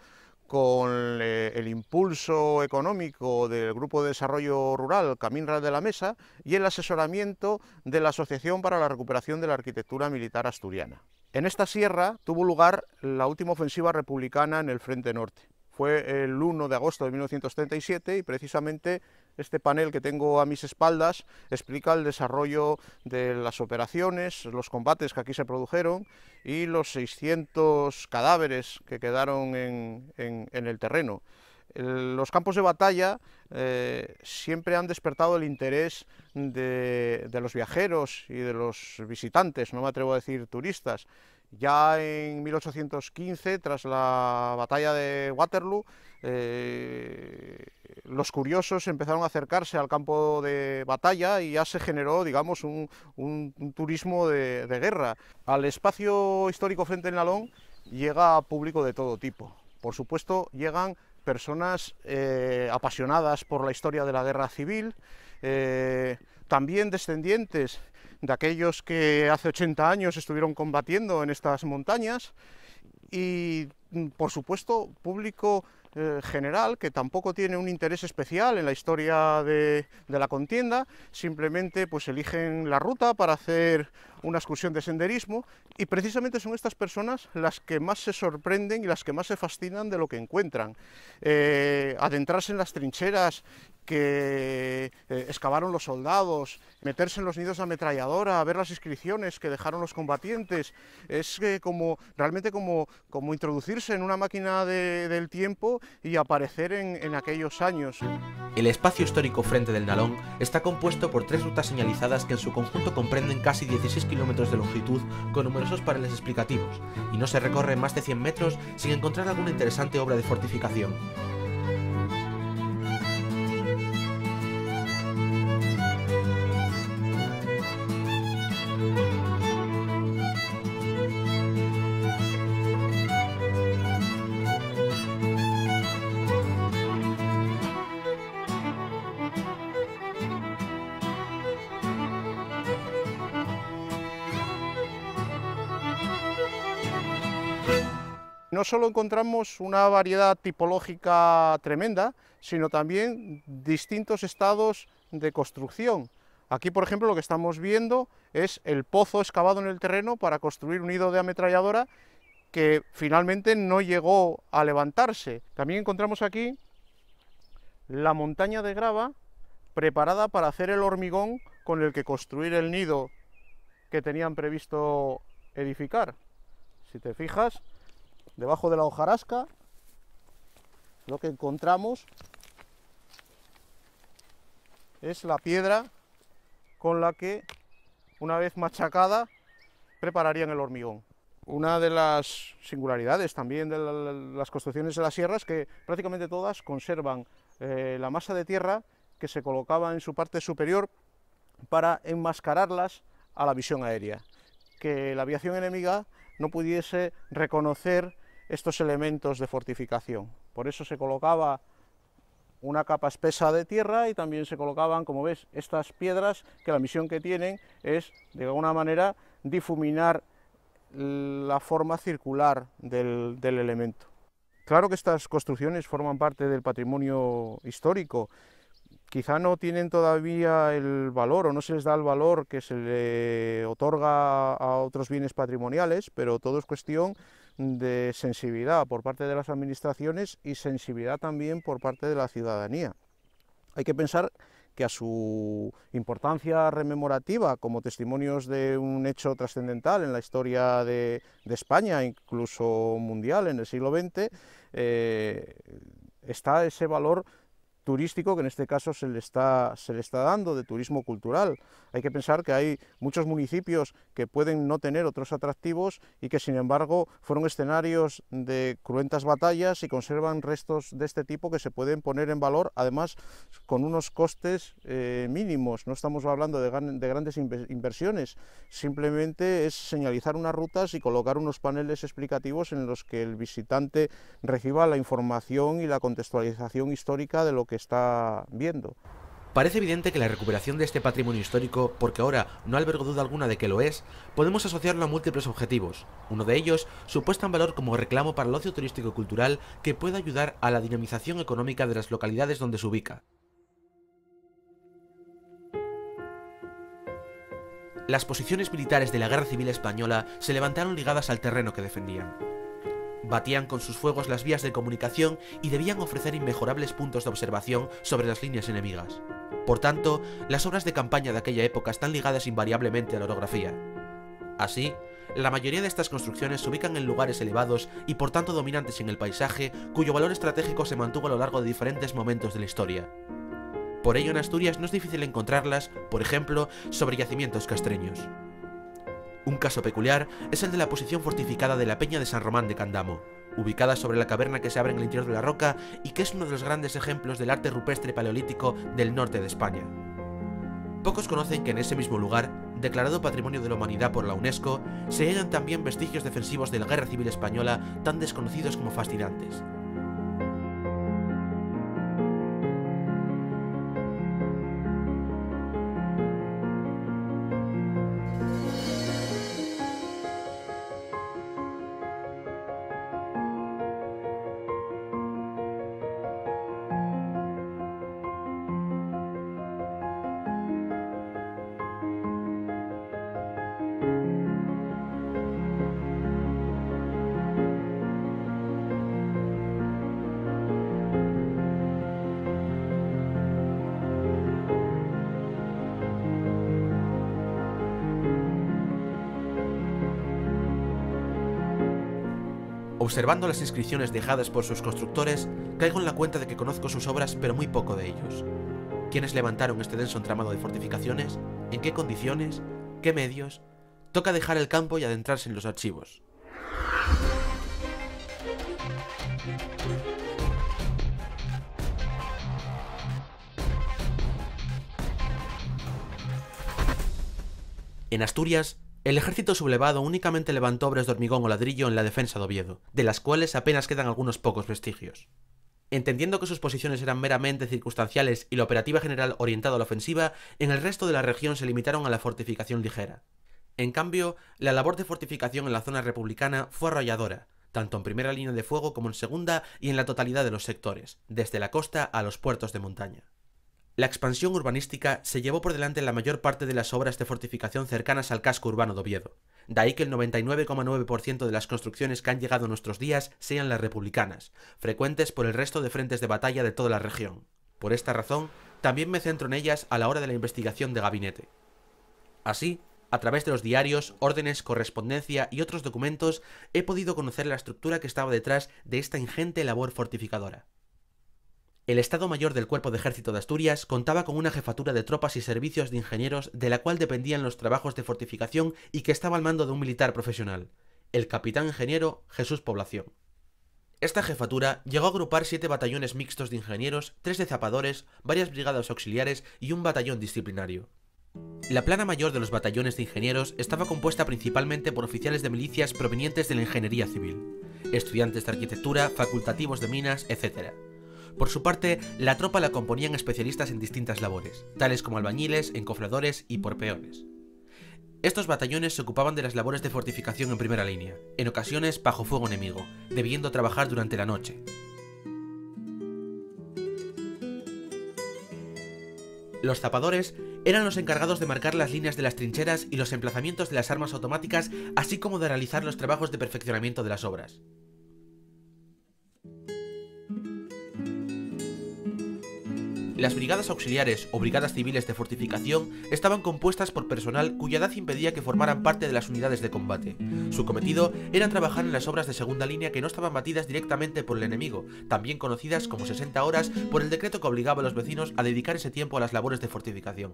con el impulso económico del Grupo de Desarrollo Rural Caminras de la Mesa y el asesoramiento de la Asociación para la Recuperación de la Arquitectura Militar Asturiana. En esta sierra tuvo lugar la última ofensiva republicana en el Frente Norte. Fue el 1 de agosto de 1937 y precisamente este panel que tengo a mis espaldas explica el desarrollo de las operaciones, los combates que aquí se produjeron y los 600 cadáveres que quedaron en el terreno. Los campos de batalla siempre han despertado el interés de los viajeros y de los visitantes, no me atrevo a decir turistas. Ya en 1815, tras la batalla de Waterloo, los curiosos empezaron a acercarse al campo de batalla y ya se generó, digamos, un turismo de guerra. Al espacio histórico Frente del Nalón llega público de todo tipo. Por supuesto, llegan personas apasionadas por la historia de la guerra civil, también descendientes de aquellos que hace 80 años estuvieron combatiendo en estas montañas y, por supuesto, público general, que tampoco tiene un interés especial en la historia de la contienda, simplemente pues eligen la ruta para hacer una excursión de senderismo, y precisamente son estas personas las que más se sorprenden y las que más se fascinan de lo que encuentran. Adentrarse en las trincheras que excavaron los soldados, meterse en los nidos de ametralladora, ver las inscripciones que dejaron los combatientes, es realmente como introducirse en una máquina del tiempo y aparecer en aquellos años. El espacio histórico Frente del Nalón está compuesto por 3 rutas señalizadas que en su conjunto comprenden casi 16 kilómetros de longitud con numerosos paneles explicativos, y no se recorre más de 100 metros sin encontrar alguna interesante obra de fortificación. No solo encontramos una variedad tipológica tremenda, sino también distintos estados de construcción. Aquí, por ejemplo, lo que estamos viendo es el pozo excavado en el terreno para construir un nido de ametralladora que finalmente no llegó a levantarse. También encontramos aquí la montaña de grava preparada para hacer el hormigón con el que construir el nido que tenían previsto edificar. Si te fijas, debajo de la hojarasca lo que encontramos es la piedra con la que, una vez machacada, prepararían el hormigón. Una de las singularidades también de las construcciones de las sierras es que prácticamente todas conservan la masa de tierra que se colocaba en su parte superior para enmascararlas a la visión aérea, que la aviación enemiga no pudiese reconocer estos elementos de fortificación. Por eso se colocaba una capa espesa de tierra y también se colocaban, como ves, estas piedras que la misión que tienen es, de alguna manera, difuminar la forma circular del elemento. Claro que estas construcciones forman parte del patrimonio histórico. Quizá no tienen todavía el valor o no se les da el valor que se le otorga a otros bienes patrimoniales, pero todo es cuestión de sensibilidad por parte de las administraciones y sensibilidad también por parte de la ciudadanía. Hay que pensar que a su importancia rememorativa como testimonios de un hecho trascendental en la historia de España, incluso mundial en el siglo XX, está ese valor turístico que en este caso se le está dando, de turismo cultural. Hay que pensar que hay muchos municipios que pueden no tener otros atractivos y que sin embargo fueron escenarios de cruentas batallas y conservan restos de este tipo que se pueden poner en valor, además con unos costes mínimos. No estamos hablando de grandes inversiones, simplemente es señalizar unas rutas y colocar unos paneles explicativos en los que el visitante reciba la información y la contextualización histórica de lo que está viendo. Parece evidente que la recuperación de este patrimonio histórico, porque ahora no albergo duda alguna de que lo es, podemos asociarlo a múltiples objetivos. Uno de ellos, su puesta en valor como reclamo para el ocio turístico y cultural que pueda ayudar a la dinamización económica de las localidades donde se ubica. Las posiciones militares de la Guerra Civil Española se levantaron ligadas al terreno que defendían. Batían con sus fuegos las vías de comunicación y debían ofrecer inmejorables puntos de observación sobre las líneas enemigas. Por tanto, las obras de campaña de aquella época están ligadas invariablemente a la orografía. Así, la mayoría de estas construcciones se ubican en lugares elevados y por tanto dominantes en el paisaje, cuyo valor estratégico se mantuvo a lo largo de diferentes momentos de la historia. Por ello en Asturias no es difícil encontrarlas, por ejemplo, sobre yacimientos castreños. Un caso peculiar es el de la posición fortificada de la Peña de San Román de Candamo, ubicada sobre la caverna que se abre en el interior de la roca y que es uno de los grandes ejemplos del arte rupestre paleolítico del norte de España. Pocos conocen que en ese mismo lugar, declarado Patrimonio de la Humanidad por la UNESCO, se hallan también vestigios defensivos de la Guerra Civil Española tan desconocidos como fascinantes. Observando las inscripciones dejadas por sus constructores, caigo en la cuenta de que conozco sus obras pero muy poco de ellos. ¿Quiénes levantaron este denso entramado de fortificaciones? ¿En qué condiciones? ¿Qué medios? Toca dejar el campo y adentrarse en los archivos. En Asturias, el ejército sublevado únicamente levantó obras de hormigón o ladrillo en la defensa de Oviedo, de las cuales apenas quedan algunos pocos vestigios. Entendiendo que sus posiciones eran meramente circunstanciales y la operativa general orientada a la ofensiva, en el resto de la región se limitaron a la fortificación ligera. En cambio, la labor de fortificación en la zona republicana fue arrolladora, tanto en primera línea de fuego como en segunda y en la totalidad de los sectores, desde la costa a los puertos de montaña. La expansión urbanística se llevó por delante la mayor parte de las obras de fortificación cercanas al casco urbano de Oviedo. De ahí que el 99,9% de las construcciones que han llegado a nuestros días sean las republicanas, frecuentes por el resto de frentes de batalla de toda la región. Por esta razón, también me centro en ellas a la hora de la investigación de gabinete. Así, a través de los diarios, órdenes, correspondencia y otros documentos, he podido conocer la estructura que estaba detrás de esta ingente labor fortificadora. El Estado Mayor del Cuerpo de Ejército de Asturias contaba con una jefatura de tropas y servicios de ingenieros de la cual dependían los trabajos de fortificación y que estaba al mando de un militar profesional, el capitán ingeniero Jesús Población. Esta jefatura llegó a agrupar 7 batallones mixtos de ingenieros, 3 de zapadores, varias brigadas auxiliares y un batallón disciplinario. La plana mayor de los batallones de ingenieros estaba compuesta principalmente por oficiales de milicias provenientes de la ingeniería civil, estudiantes de arquitectura, facultativos de minas, etc. Por su parte, la tropa la componían especialistas en distintas labores, tales como albañiles, encofradores y porpeones. Estos batallones se ocupaban de las labores de fortificación en primera línea, en ocasiones bajo fuego enemigo, debiendo trabajar durante la noche. Los zapadores eran los encargados de marcar las líneas de las trincheras y los emplazamientos de las armas automáticas, así como de realizar los trabajos de perfeccionamiento de las obras. Las brigadas auxiliares o brigadas civiles de fortificación estaban compuestas por personal cuya edad impedía que formaran parte de las unidades de combate. Su cometido era trabajar en las obras de segunda línea que no estaban batidas directamente por el enemigo, también conocidas como 60 horas por el decreto que obligaba a los vecinos a dedicar ese tiempo a las labores de fortificación.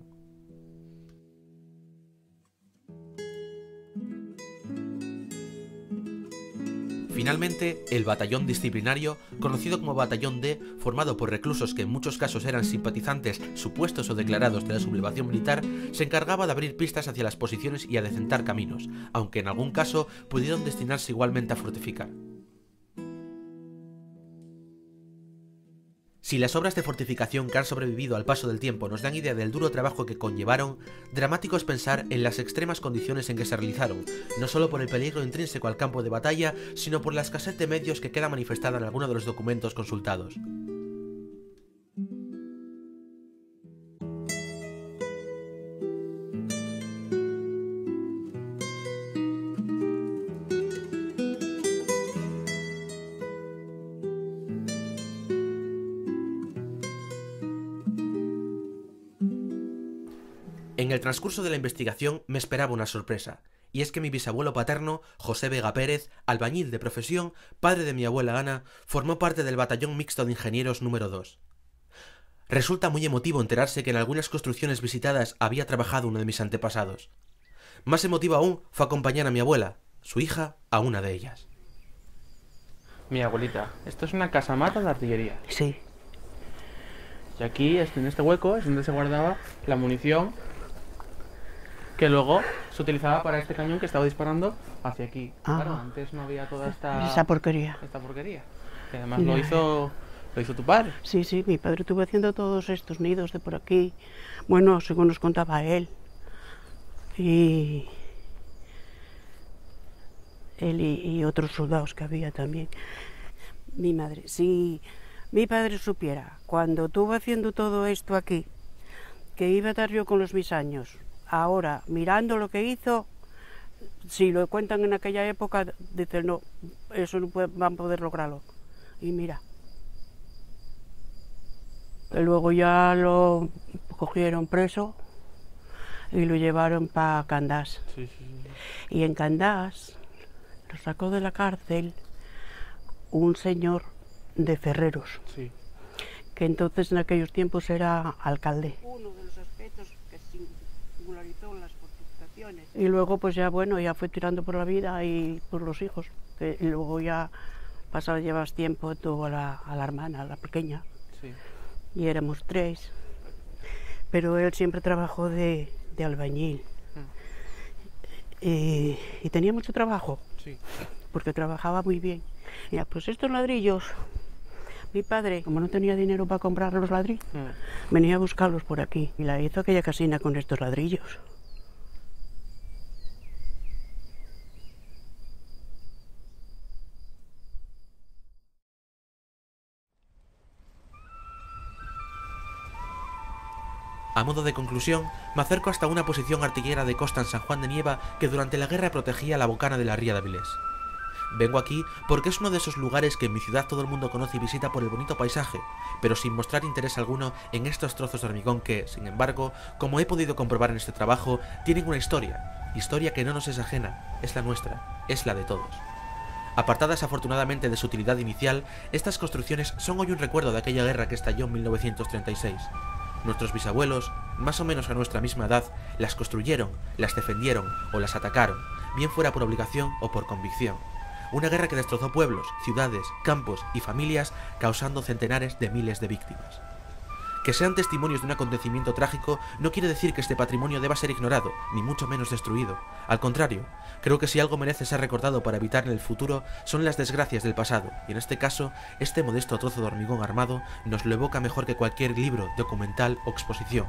Finalmente, el batallón disciplinario, conocido como Batallón D, formado por reclusos que en muchos casos eran simpatizantes supuestos o declarados de la sublevación militar, se encargaba de abrir pistas hacia las posiciones y adecentar caminos, aunque en algún caso pudieron destinarse igualmente a fortificar. Si las obras de fortificación que han sobrevivido al paso del tiempo nos dan idea del duro trabajo que conllevaron, dramático es pensar en las extremas condiciones en que se realizaron, no solo por el peligro intrínseco al campo de batalla, sino por la escasez de medios que queda manifestada en algunos de los documentos consultados. En el transcurso de la investigación me esperaba una sorpresa, y es que mi bisabuelo paterno, José Vega Pérez, albañil de profesión, padre de mi abuela Ana, formó parte del batallón mixto de ingenieros número 2. Resulta muy emotivo enterarse que en algunas construcciones visitadas había trabajado uno de mis antepasados. Más emotivo aún fue acompañar a mi abuela, su hija, a una de ellas. Mi abuelita, esto es una casamata de artillería. Sí. Y aquí, en este hueco, es donde se guardaba la munición que luego se utilizaba para este cañón que estaba disparando hacia aquí. Ah. Claro, antes no había toda esta... Esa porquería. Esta porquería. Que además lo hizo tu padre. Sí, sí, mi padre estuvo haciendo todos estos nidos de por aquí. Bueno, según nos contaba él. Y él y otros soldados que había también. Mi madre, si mi padre supiera, cuando estuvo haciendo todo esto aquí, que iba a estar yo con los mis años, ahora, mirando lo que hizo, si lo cuentan en aquella época, dicen, no, eso no van a poder lograrlo. Y mira. Luego ya lo cogieron preso y lo llevaron para Candás. Sí, sí, sí. Y en Candás lo sacó de la cárcel un señor de Ferreros, Sí. que entonces en aquellos tiempos era alcalde. Uno de los aspectos que singularizó las fortificaciones. Y luego pues ya bueno, ya fue tirando por la vida y por los hijos, y luego ya pasado llevas tiempo, tuvo a la hermana, a la pequeña, Sí. y éramos 3, pero él siempre trabajó de albañil. Y tenía mucho trabajo, Sí. porque trabajaba muy bien. Mira, pues estos ladrillos, mi padre, como no tenía dinero para comprar los ladrillos, venía a buscarlos por aquí y la hizo aquella casina con estos ladrillos. A modo de conclusión, me acerco hasta una posición artillera de costa en San Juan de Nieva que durante la guerra protegía la bocana de la ría de Avilés. Vengo aquí porque es uno de esos lugares que en mi ciudad todo el mundo conoce y visita por el bonito paisaje, pero sin mostrar interés alguno en estos trozos de hormigón que, sin embargo, como he podido comprobar en este trabajo, tienen una historia que no nos es ajena, es la nuestra, es la de todos. Apartadas afortunadamente de su utilidad inicial, estas construcciones son hoy un recuerdo de aquella guerra que estalló en 1936. Nuestros bisabuelos, más o menos a nuestra misma edad, las construyeron, las defendieron o las atacaron, bien fuera por obligación o por convicción. Una guerra que destrozó pueblos, ciudades, campos y familias, causando centenares de miles de víctimas. Que sean testimonios de un acontecimiento trágico no quiere decir que este patrimonio deba ser ignorado, ni mucho menos destruido. Al contrario, creo que si algo merece ser recordado para evitar en el futuro son las desgracias del pasado, y en este caso, este modesto trozo de hormigón armado nos lo evoca mejor que cualquier libro, documental o exposición.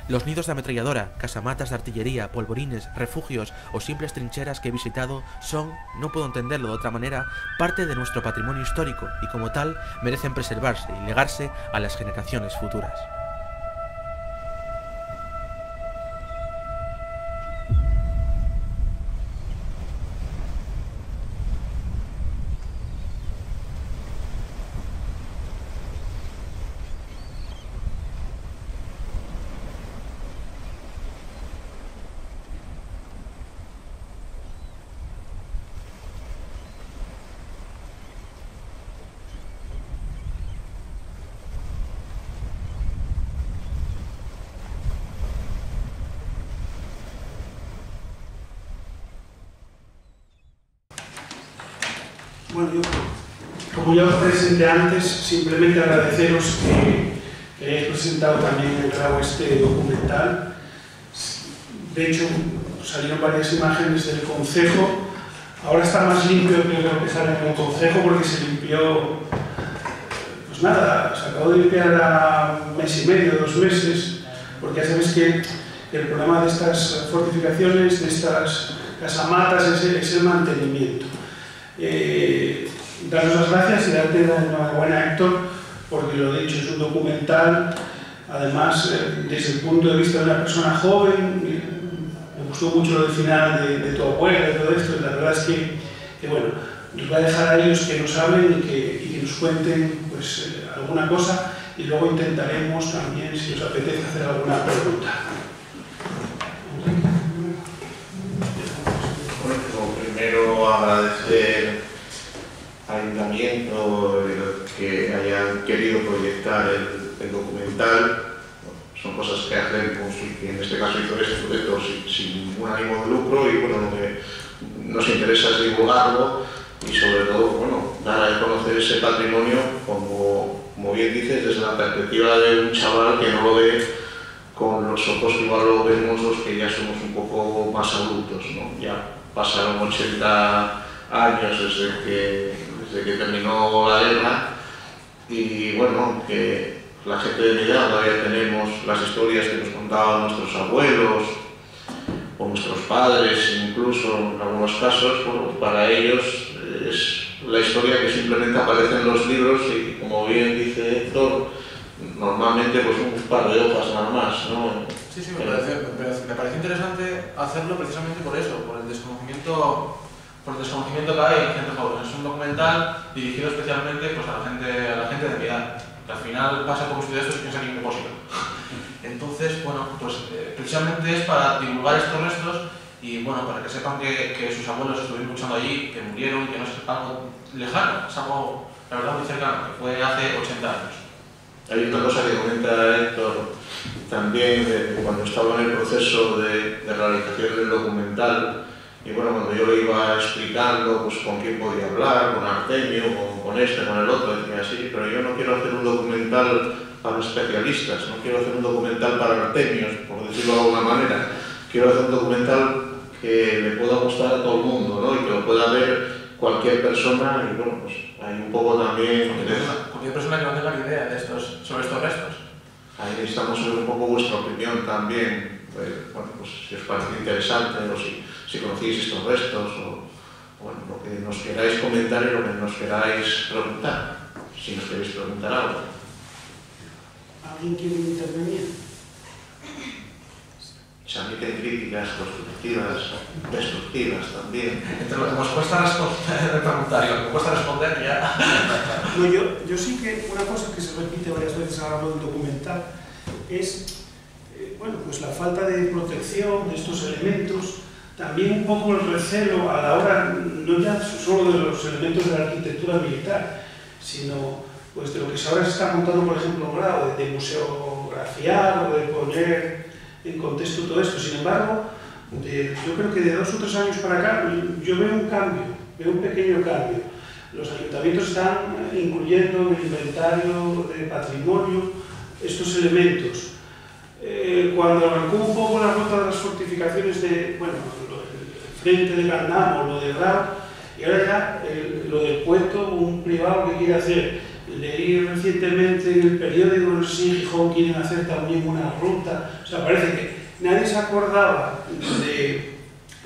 Los nidos de ametralladora, casamatas de artillería, polvorines, refugios o simples trincheras que he visitado son, no puedo entenderlo de otra manera, parte de nuestro patrimonio histórico y como tal merecen preservarse y legarse a las generaciones futuras. Bueno, yo, como ya os presenté antes, simplemente agradeceros que hayáis presentado también en Grau este documental. De hecho, salieron varias imágenes del concejo. Ahora está más limpio que lo que sale en el concejo porque se limpió, pues nada, se acabó de limpiar a mes y medio, 2 meses, porque ya sabéis que el problema de estas fortificaciones, de estas casamatas, es el mantenimiento. Daros las gracias y darte la enhorabuena, Héctor, porque lo dicho, es un documental, además desde el punto de vista de una persona joven. Me gustó mucho lo del final de tu abuela y todo esto, y la verdad es que bueno, nos va a dejar a ellos que nos hablen y que nos cuenten pues, alguna cosa, y luego intentaremos también, si os apetece, hacer alguna pregunta. Bueno, primero agradecer al Ayuntamiento que hayan querido proyectar el documental. Son cosas que hacemos, y en este caso hizo este proyecto sin ningún ánimo de lucro, y bueno, lo que nos interesa es divulgarlo y sobre todo, bueno, dar a conocer ese patrimonio, como bien dices, desde la perspectiva de un chaval que no lo ve con los ojos que igual lo vemos los que ya somos un poco más adultos, ¿no? Ya pasaron 80 años desde que terminó la guerra, y bueno, que la gente de mi edad todavía tenemos las historias que nos contaban nuestros abuelos o nuestros padres, incluso en algunos casos. Bueno, para ellos es la historia que simplemente aparece en los libros y, como bien dice Héctor, normalmente pues un par de hojas nada más, ¿no? Sí, me parece interesante hacerlo precisamente por eso, por el desconocimiento que hay en gente joven. Es un documental dirigido especialmente pues, a la gente de mi edad. Al final pasa como estudiar esto y piensa que es un depósito. Entonces, bueno, pues precisamente es para divulgar estos restos Y bueno, para que sepan que sus abuelos estuvieron luchando allí, que murieron, que no es algo lejano, es algo, la verdad, muy cercano, que fue hace 80 años. Hay una cosa que comenta Héctor también de cuando estaba en el proceso de realización del documental, y bueno, cuando yo le iba explicando pues, con quién podía hablar, con Artemio, con este, con el otro, decía así, pero yo no quiero hacer un documental para especialistas, no quiero hacer un documental para Artemios, por decirlo de alguna manera, quiero hacer un documental que le pueda gustar a todo el mundo, ¿no? Y que lo pueda ver cualquier persona, y bueno, pues hay un poco también... Cualquier persona que no tenga ni idea sobre estos restos. Ahí necesitamos saber un poco vuestra opinión también, bueno, pues si os parece interesante o si conocéis estos restos o bueno, lo que nos queráis comentar y lo que nos queráis preguntar, si nos queréis preguntar algo. ¿Alguien quiere intervenir? Se admiten críticas constructivas, destructivas también. Entre lo que nos cuesta preguntar y lo que cuesta responder ya... No, yo sí que una cosa que se repite varias veces a lo largo del documental es bueno, pues la falta de protección de estos elementos, también un poco el recelo a la hora, no ya solo de los elementos de la arquitectura militar, sino pues de lo que ahora se está montando, por ejemplo, en Grau, de museografiar o de poner en contexto todo esto. Sin embargo, yo creo que de 2 o 3 años para acá yo veo un cambio, veo un pequeño cambio. Los ayuntamientos están incluyendo en el inventario de patrimonio estos elementos. Cuando arrancó un poco la ruta de las fortificaciones de, bueno, el frente de Candamo, lo de Grau, y ahora ya lo del Puerto, un privado que quiere hacer. Leí recientemente en el periódico, no sé si en Gijón quieren hacer también una ruta, o sea, parece que nadie se acordaba de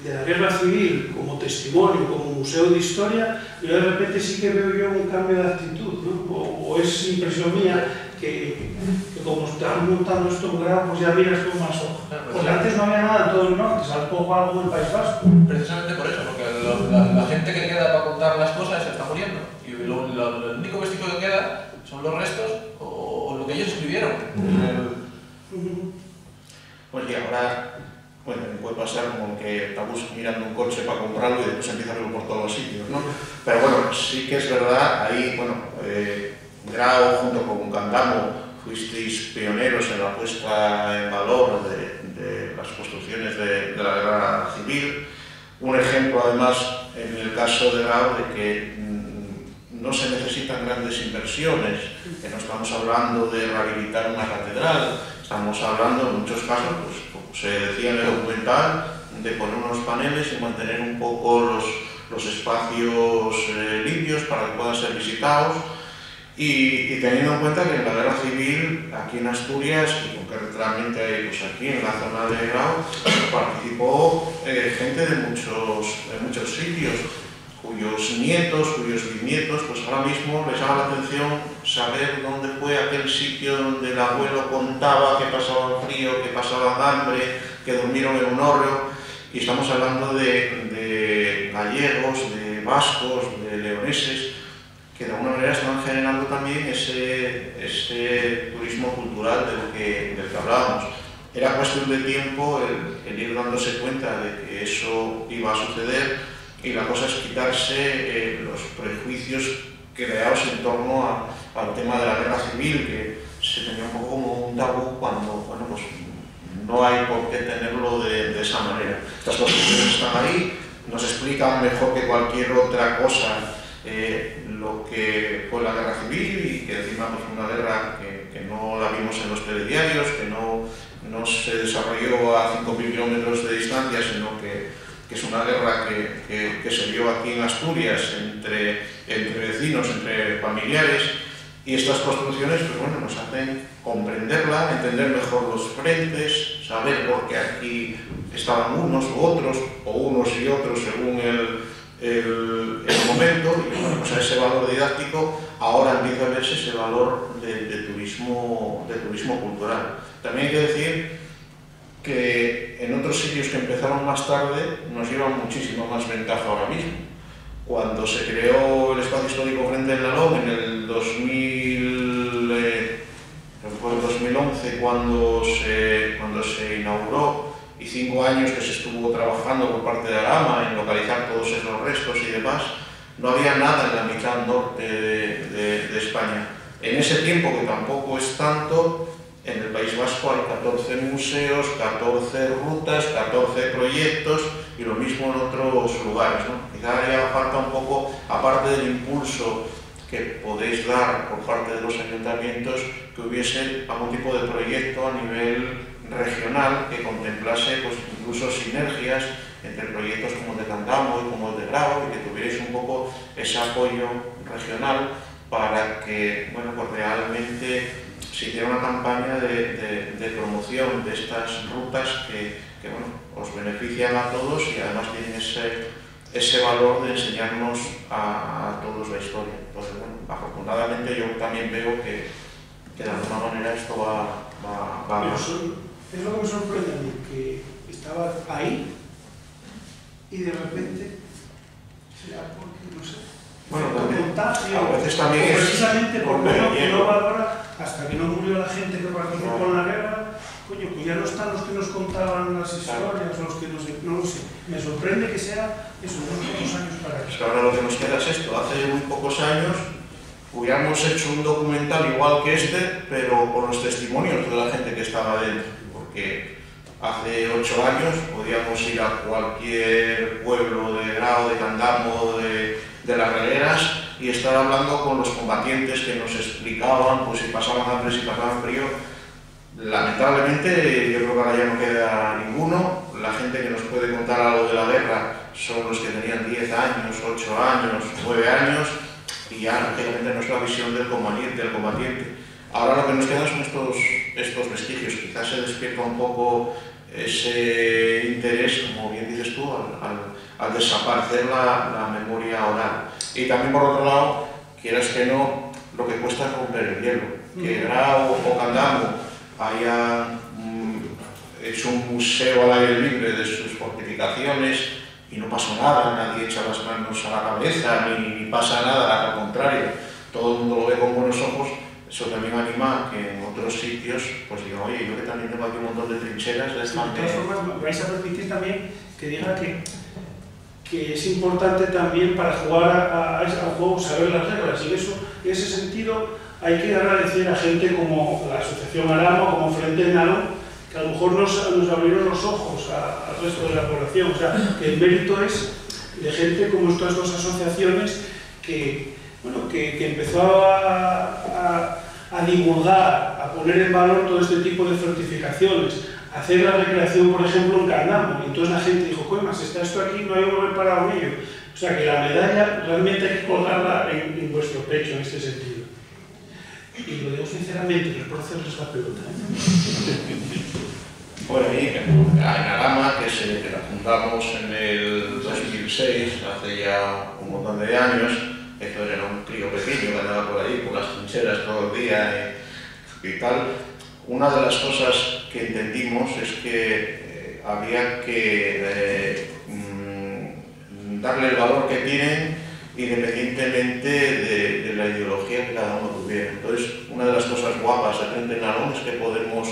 la guerra civil como testimonio, como museo de historia, y de repente sí que veo yo un cambio de actitud, ¿no? O es impresión mía que como están montando esto en Grau, pues ya miras con más ojos. Porque antes no había nada en todo el norte, salvo algo del País Vasco. Precisamente por eso, porque la gente que queda para contar las cosas se está muriendo. Y el único vestigio que queda son los restos o lo que ellos escribieron. Pues y ahora, bueno, me puede pasar como que estamos mirando un coche para comprarlo y después empieza a verlo por todos los sitios, ¿no? Pero bueno, sí que es verdad, ahí, bueno, Grau junto con Candamo fuisteis pioneros en la puesta en valor de las construcciones de la guerra civil. Un ejemplo, además, en el caso de Grau, de que no se necesitan grandes inversiones, que no estamos hablando de rehabilitar una catedral, estamos hablando en muchos casos, pues, como se decía en el documental, de poner unos paneles y mantener un poco los espacios limpios para que puedan ser visitados. Y teniendo en cuenta que en la guerra civil, aquí en Asturias, y concretamente pues aquí en la zona de Grau, participó gente de muchos sitios, cuyos nietos, cuyos bisnietos, pues ahora mismo les llama la atención saber dónde fue aquel sitio donde el abuelo contaba que pasaba frío, que pasaban hambre, que durmieron en un hórreo. Y estamos hablando de gallegos, de vascos, de leoneses, que de alguna manera están generando también ese turismo cultural del que hablábamos. Era cuestión de tiempo el ir dándose cuenta de que eso iba a suceder, y la cosa es quitarse los prejuicios creados en torno al tema de la guerra civil, que se tenía un poco como un tabú cuando, bueno, pues no hay por qué tenerlo de esa manera. Estas construcciones están ahí, nos explican mejor que cualquier otra cosa lo que fue la guerra civil, y que encima pues, una guerra que no la vimos en los telediarios, que no se desarrolló a 5.000 kilómetros de distancia, sino que es una guerra que se dio aquí en Asturias entre vecinos, entre familiares, y estas construcciones pues, bueno, nos hacen comprenderla, entender mejor los frentes, saber por qué aquí estaban unos u otros, o unos y otros según el momento, y bueno, pues a ese valor didáctico ahora empieza a verse ese valor de turismo cultural. También hay que decir que en otros sitios que empezaron más tarde nos llevan muchísima más ventaja ahora mismo. Cuando se creó el espacio histórico Frente del Nalón en el 2011, cuando se inauguró, y 5 años que se estuvo trabajando por parte de Arama en localizar todos esos restos y demás, no había nada en la mitad norte de España. En ese tiempo, que tampoco es tanto, en el País Vasco hay 14 museos, 14 rutas, 14 proyectos y lo mismo en otros lugares, ¿no? Quizá haría falta un poco, aparte del impulso que podéis dar por parte de los ayuntamientos, que hubiese algún tipo de proyecto a nivel regional que contemplase pues, incluso sinergias entre proyectos como el de Candamo y como el de Grau, y que tuvierais un poco ese apoyo regional para que bueno, pues realmente se hiciera una campaña de promoción de estas rutas que bueno, os benefician a todos y además tienen ese valor de enseñarnos a todos la historia. Entonces, bueno, afortunadamente yo también veo que de alguna manera esto va a... Es lo que me sorprende a mí, que estaba ahí y de repente, será porque, no sé, bueno, también, contagio, a veces también es precisamente porque no valora, hasta que no murió la gente que participó en la guerra, coño, pues ya no están los que nos contaban las historias, los que no lo sé. Me sorprende que sea eso, unos pocos años para aquí. Es que ahora lo que nos queda es esto, hace muy pocos años hubiéramos hecho un documental igual que este, pero con los testimonios de la gente que estaba dentro, porque hace 8 años podíamos ir a cualquier pueblo de Grau, de Candamo, de las Regueras y estar hablando con los combatientes que nos explicaban pues, si pasaban hambre, si pasaban frío. Lamentablemente, yo creo que ahora ya no queda ninguno. La gente que nos puede contar algo de la guerra son los que tenían 10 años, 8 años, 9 años, y ya lógicamente no es la visión del combatiente. Ahora lo que nos quedan son estos vestigios. Quizás se despierta un poco ese interés, como bien dices tú, al desaparecer la memoria oral. Y también, por otro lado, quieras que no, lo que cuesta es romper el hielo. Que Grau o Candamo hayan hecho un museo al aire libre de sus fortificaciones y no pasó nada, nadie echa las manos a la cabeza, ni pasa nada, al contrario, todo el mundo lo ve con buenos ojos. Eso también anima a que en otros sitios, pues digan, oye, yo que también tengo aquí un montón de trincheras, de todas formas, vais a permitir también que diga que es importante también para jugar al juego saber las reglas, y eso, en ese sentido hay que agradecer a gente como la Asociación Arama, como Frente de Nalón, que a lo mejor nos abrieron los ojos al resto de la población. O sea, que el mérito es de gente como estas dos asociaciones que empezó a divulgar, a poner en valor todo este tipo de fortificaciones, a hacer la recreación, por ejemplo, en Candamo. Y entonces la gente dijo, coño, si está esto aquí, no hay que reparar en ello. O sea, que la medalla realmente hay que colgarla en vuestro pecho en este sentido. Y lo digo sinceramente, los profesores la pelota. Bueno, y en Arama, que la fundamos en el 2006, hace ya un montón de años, esto era un crío pequeño que andaba por ahí, por las trincheras todo el día y tal. Una de las cosas que entendimos es que había que darle el valor que tienen independientemente de la ideología que cada uno tuviera. Entonces, una de las cosas guapas de Frente Nalón es que podemos,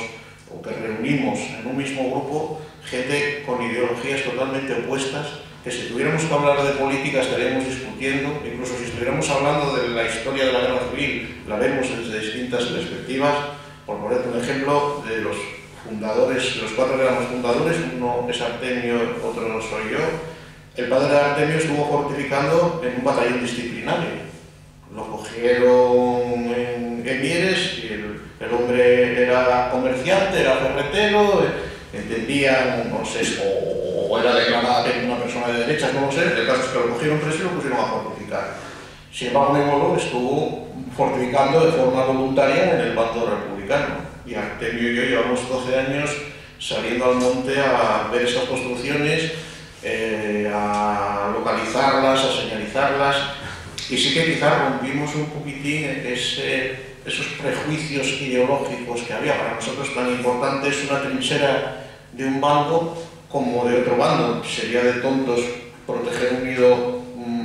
o que reunimos en un mismo grupo, gente con ideologías totalmente opuestas, que si tuviéramos que hablar de política estaríamos discutiendo, incluso si estuviéramos hablando de la historia de la guerra civil, la vemos desde distintas perspectivas. Por poner un ejemplo, de los fundadores, los 4 grandes fundadores, uno es Artemio, otro soy yo. El padre de Artemio estuvo fortificando en un batallón disciplinario. Lo cogieron en Mieres y el hombre era comerciante, era ferretero, entendía, no sé, o era declarada una persona de derechas, no lo sé. El caso es que lo cogieron preso y lo pusieron a fortificar. Sin embargo, mi abuelo estuvo fortificando de forma voluntaria en el bando republicano. Y Artemio y yo llevamos 12 años saliendo al monte a ver esas construcciones, a localizarlas, a señalizarlas, y sí que quizás rompimos un poquitín esos prejuicios ideológicos que había. Para nosotros tan importante es una trinchera de un bando como de otro bando. Sería de tontos proteger un nido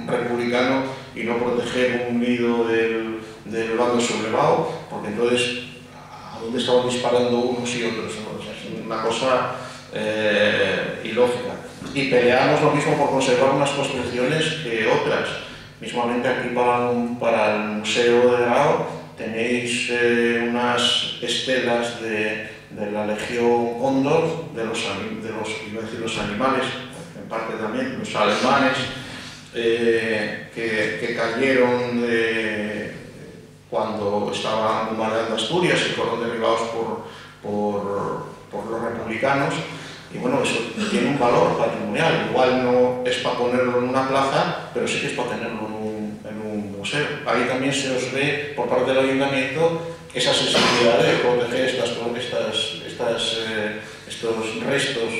republicano y no proteger un nido del bando sublevado, porque entonces ¿a dónde estaban disparando unos y otros? ¿No? O sea, es una cosa y lógica. Y peleamos lo mismo por conservar unas construcciones que otras. Mismamente aquí para el Museo de Grau tenéis unas estelas de la Legión Cóndor, de los animales, en parte también los alemanes, que cayeron cuando estaban bombardeando Asturias y fueron derribados por los republicanos. Y bueno, eso tiene un valor patrimonial. Igual no es para ponerlo en una plaza, pero sí que es para tenerlo en un museo. Ahí también se os ve, por parte del ayuntamiento, esa sensibilidad de proteger estos restos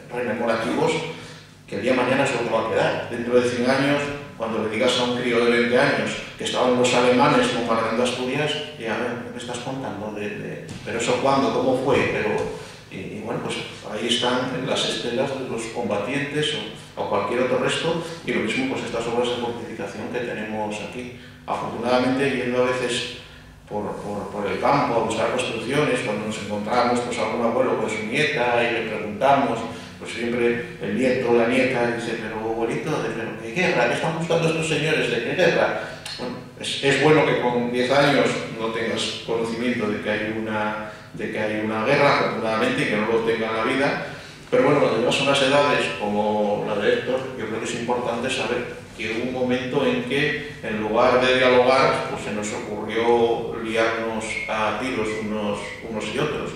rememorativos, que el día de mañana es lo que va a quedar. Dentro de 100 años, cuando le digas a un crío de 20 años que estaban los alemanes bombardeando Asturias, y a ver, ¿qué me estás contando? ¿Pero eso cuándo? ¿Cómo fue? Y bueno, pues ahí están las estelas de los combatientes o cualquier otro resto, y lo mismo pues estas obras de fortificación que tenemos aquí. Afortunadamente, yendo a veces por el campo a buscar construcciones, cuando nos encontramos pues algún abuelo con su nieta y le preguntamos, pues siempre el nieto o la nieta dice, pero abuelito, ¿pero qué guerra? ¿Qué están buscando estos señores? ¿De qué guerra? Bueno, es bueno que con 10 años no tengas conocimiento de que hay una guerra, afortunadamente, y que no lo tenga en la vida, pero bueno, cuando llegas a unas edades como la de Héctor, yo creo que es importante saber que hubo un momento en que, en lugar de dialogar, pues se nos ocurrió liarnos a tiros unos y otros.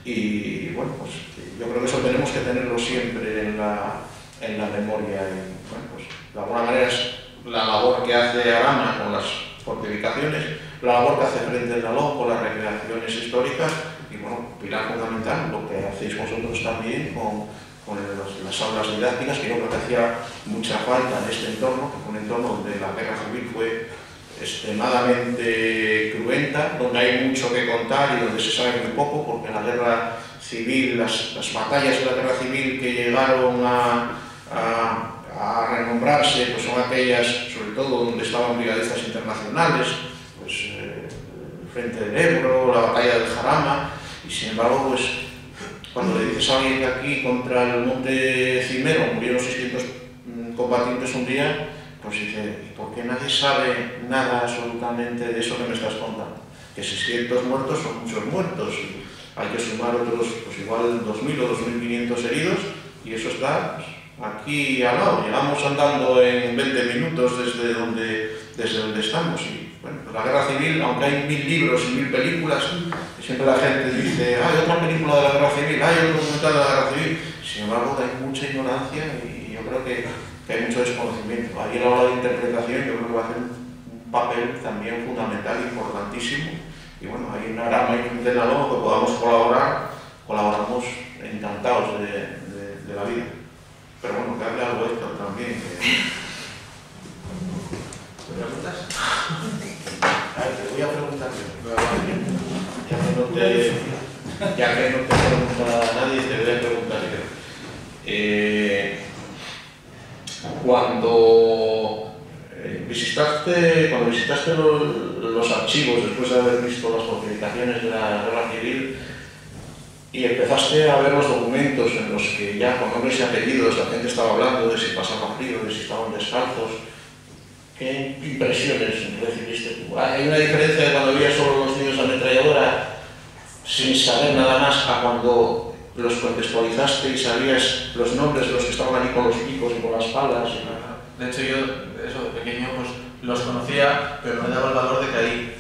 Y bueno, pues yo creo que eso tenemos que tenerlo siempre en la memoria. Y, bueno, pues de alguna manera es la labor que hace Arana con las fortificaciones, la labor que hace Frente del Nalón con las recreaciones históricas, y bueno, pilar fundamental, lo que hacéis vosotros también con las aulas didácticas, que yo creo que hacía mucha falta en este entorno, que fue un entorno donde la guerra civil fue extremadamente cruenta, donde hay mucho que contar y donde se sabe muy poco, porque la guerra civil, las batallas de la guerra civil que llegaron a renombrarse, pues son aquellas, sobre todo donde estaban brigadistas internacionales, pues el Frente del Ebro, la batalla del Jarama, y sin embargo, pues cuando le dices a alguien que aquí contra el Monte Cimero murieron 600 combatientes un día, pues dice, ¿y por qué nadie sabe nada absolutamente de eso que me estás contando? Que 600 muertos son muchos muertos, y hay que sumar otros, pues igual 2.000 o 2.500 heridos, y eso está pues, aquí al lado. Llegamos andando en 20 minutos desde donde estamos. Y bueno, la guerra civil, aunque hay 1000 libros y 1000 películas, siempre la gente dice, hay otra película de la guerra civil, hay otro documental de la guerra civil. Sin embargo, hay mucha ignorancia y yo creo que hay mucho desconocimiento. Ahí a la hora de interpretación yo creo que va a hacer un papel también fundamental, importantísimo. Y bueno, hay una Arama y un Frente del Nalón que podamos colaborar, colaboramos encantados de la vida. Pero bueno, que hable algo esto también. ¿Me preguntas? A ver, te voy a preguntar yo. Ya que no te pregunta nadie, te voy a preguntar yo. Cuando visitaste los archivos después de haber visto las fortificaciones de la guerra civil y empezaste a ver los documentos en los que ya con nombres y apellidos la gente estaba hablando de si pasaba frío, de si estaban descalzos, ¿qué impresiones recibiste tú? ¿Hay una diferencia de cuando veías solo los niños de ametralladora sin saber nada más a cuando los contextualizaste y sabías los nombres de los que estaban allí con los picos y con las palas? De hecho, yo eso de pequeño pues los conocía, pero no me daba el valor de que ahí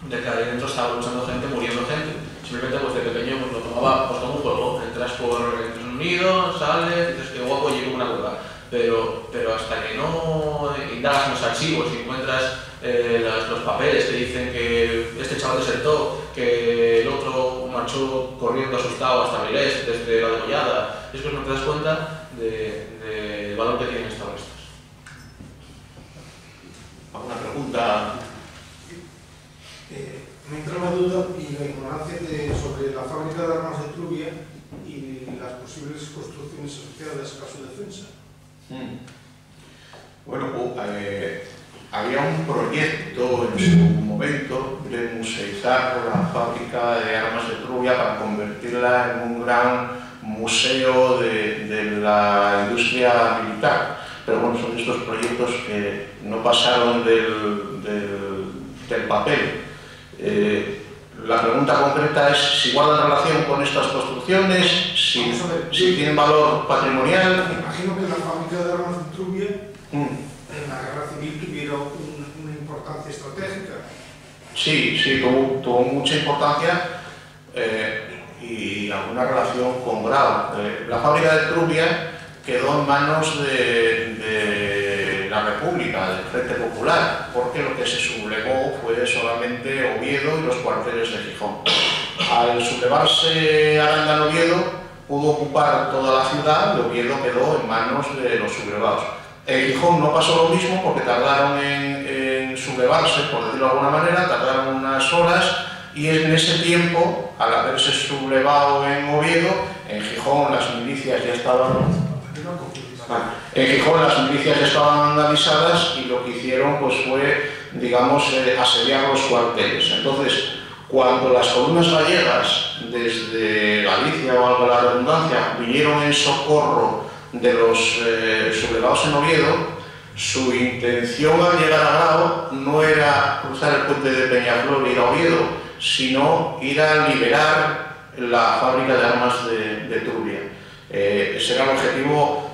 dentro estaba luchando gente, muriendo gente. Simplemente pues de pequeño pues, lo tomaba pues, como un juego. Entras un nido, sales, dices que guapo, llego una cueva. Pero hasta que no indagas en los archivos y encuentras los papeles que dicen que este chaval desertó, que el otro marchó corriendo asustado hasta Avilés desde la degollada, es que no te das cuenta del valor que tienen estos restos. ¿Alguna pregunta? Me entra la duda y la ignorancia sobre la fábrica de armas de Trubia y las posibles construcciones asociadas a su defensa. Bueno, había un proyecto en su momento de museizar la fábrica de armas de Trubia para convertirla en un gran museo de la industria militar. Pero bueno, son estos proyectos que no pasaron del papel. La pregunta concreta es si guardan relación con estas construcciones, si tienen valor patrimonial. Me imagino que la fábrica de armas de Trubia en la guerra civil tuvieron una importancia estratégica. Sí, tuvo mucha importancia y alguna relación con Grau. La fábrica de Trubia quedó en manos de la República, del Frente Popular, porque lo que se sublevó fue solamente Oviedo y los cuarteles de Gijón. Al sublevarse Aranda en Oviedo, pudo ocupar toda la ciudad y Oviedo quedó en manos de los sublevados. En Gijón no pasó lo mismo porque tardaron en sublevarse, por decirlo de alguna manera, tardaron unas horas y en ese tiempo, al haberse sublevado en Oviedo, en Gijón las milicias ya estaban... En Gijón las milicias estaban vandalizadas y lo que hicieron pues fue, digamos, asediar los cuarteles. Entonces, cuando las columnas gallegas desde Galicia, o algo de la redundancia, vinieron en socorro de los sublevados en Oviedo, su intención al llegar a Grau no era cruzar el puente de Peñaflor y ir a Oviedo, sino ir a liberar la fábrica de armas de Trubia. Ese era el objetivo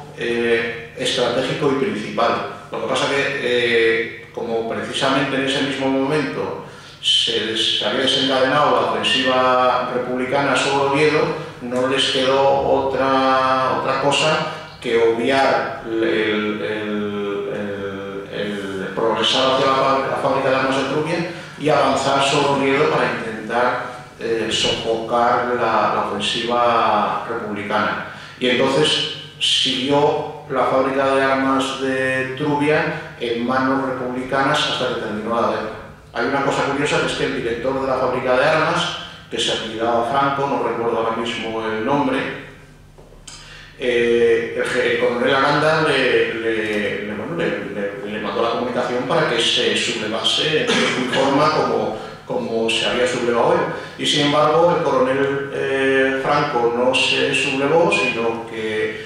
estratégico y principal. Lo que pasa que, como precisamente en ese mismo momento se había desencadenado la ofensiva republicana sobre Oviedo, no les quedó otra cosa que obviar el progresar hacia la fábrica de armas de Trubia y avanzar sobre Oviedo para intentar sofocar la ofensiva republicana. Y entonces siguió la fábrica de armas de Trubia en manos republicanas hasta que terminó la guerra. Hay una cosa curiosa, que es que el director de la fábrica de armas, que se apellidaba Franco, no recuerdo ahora mismo el nombre, el coronel Aranda le mandó la comunicación para que se sublevase en forma como se había sublevado él. Y sin embargo, el coronel Franco no se sublevó, sino que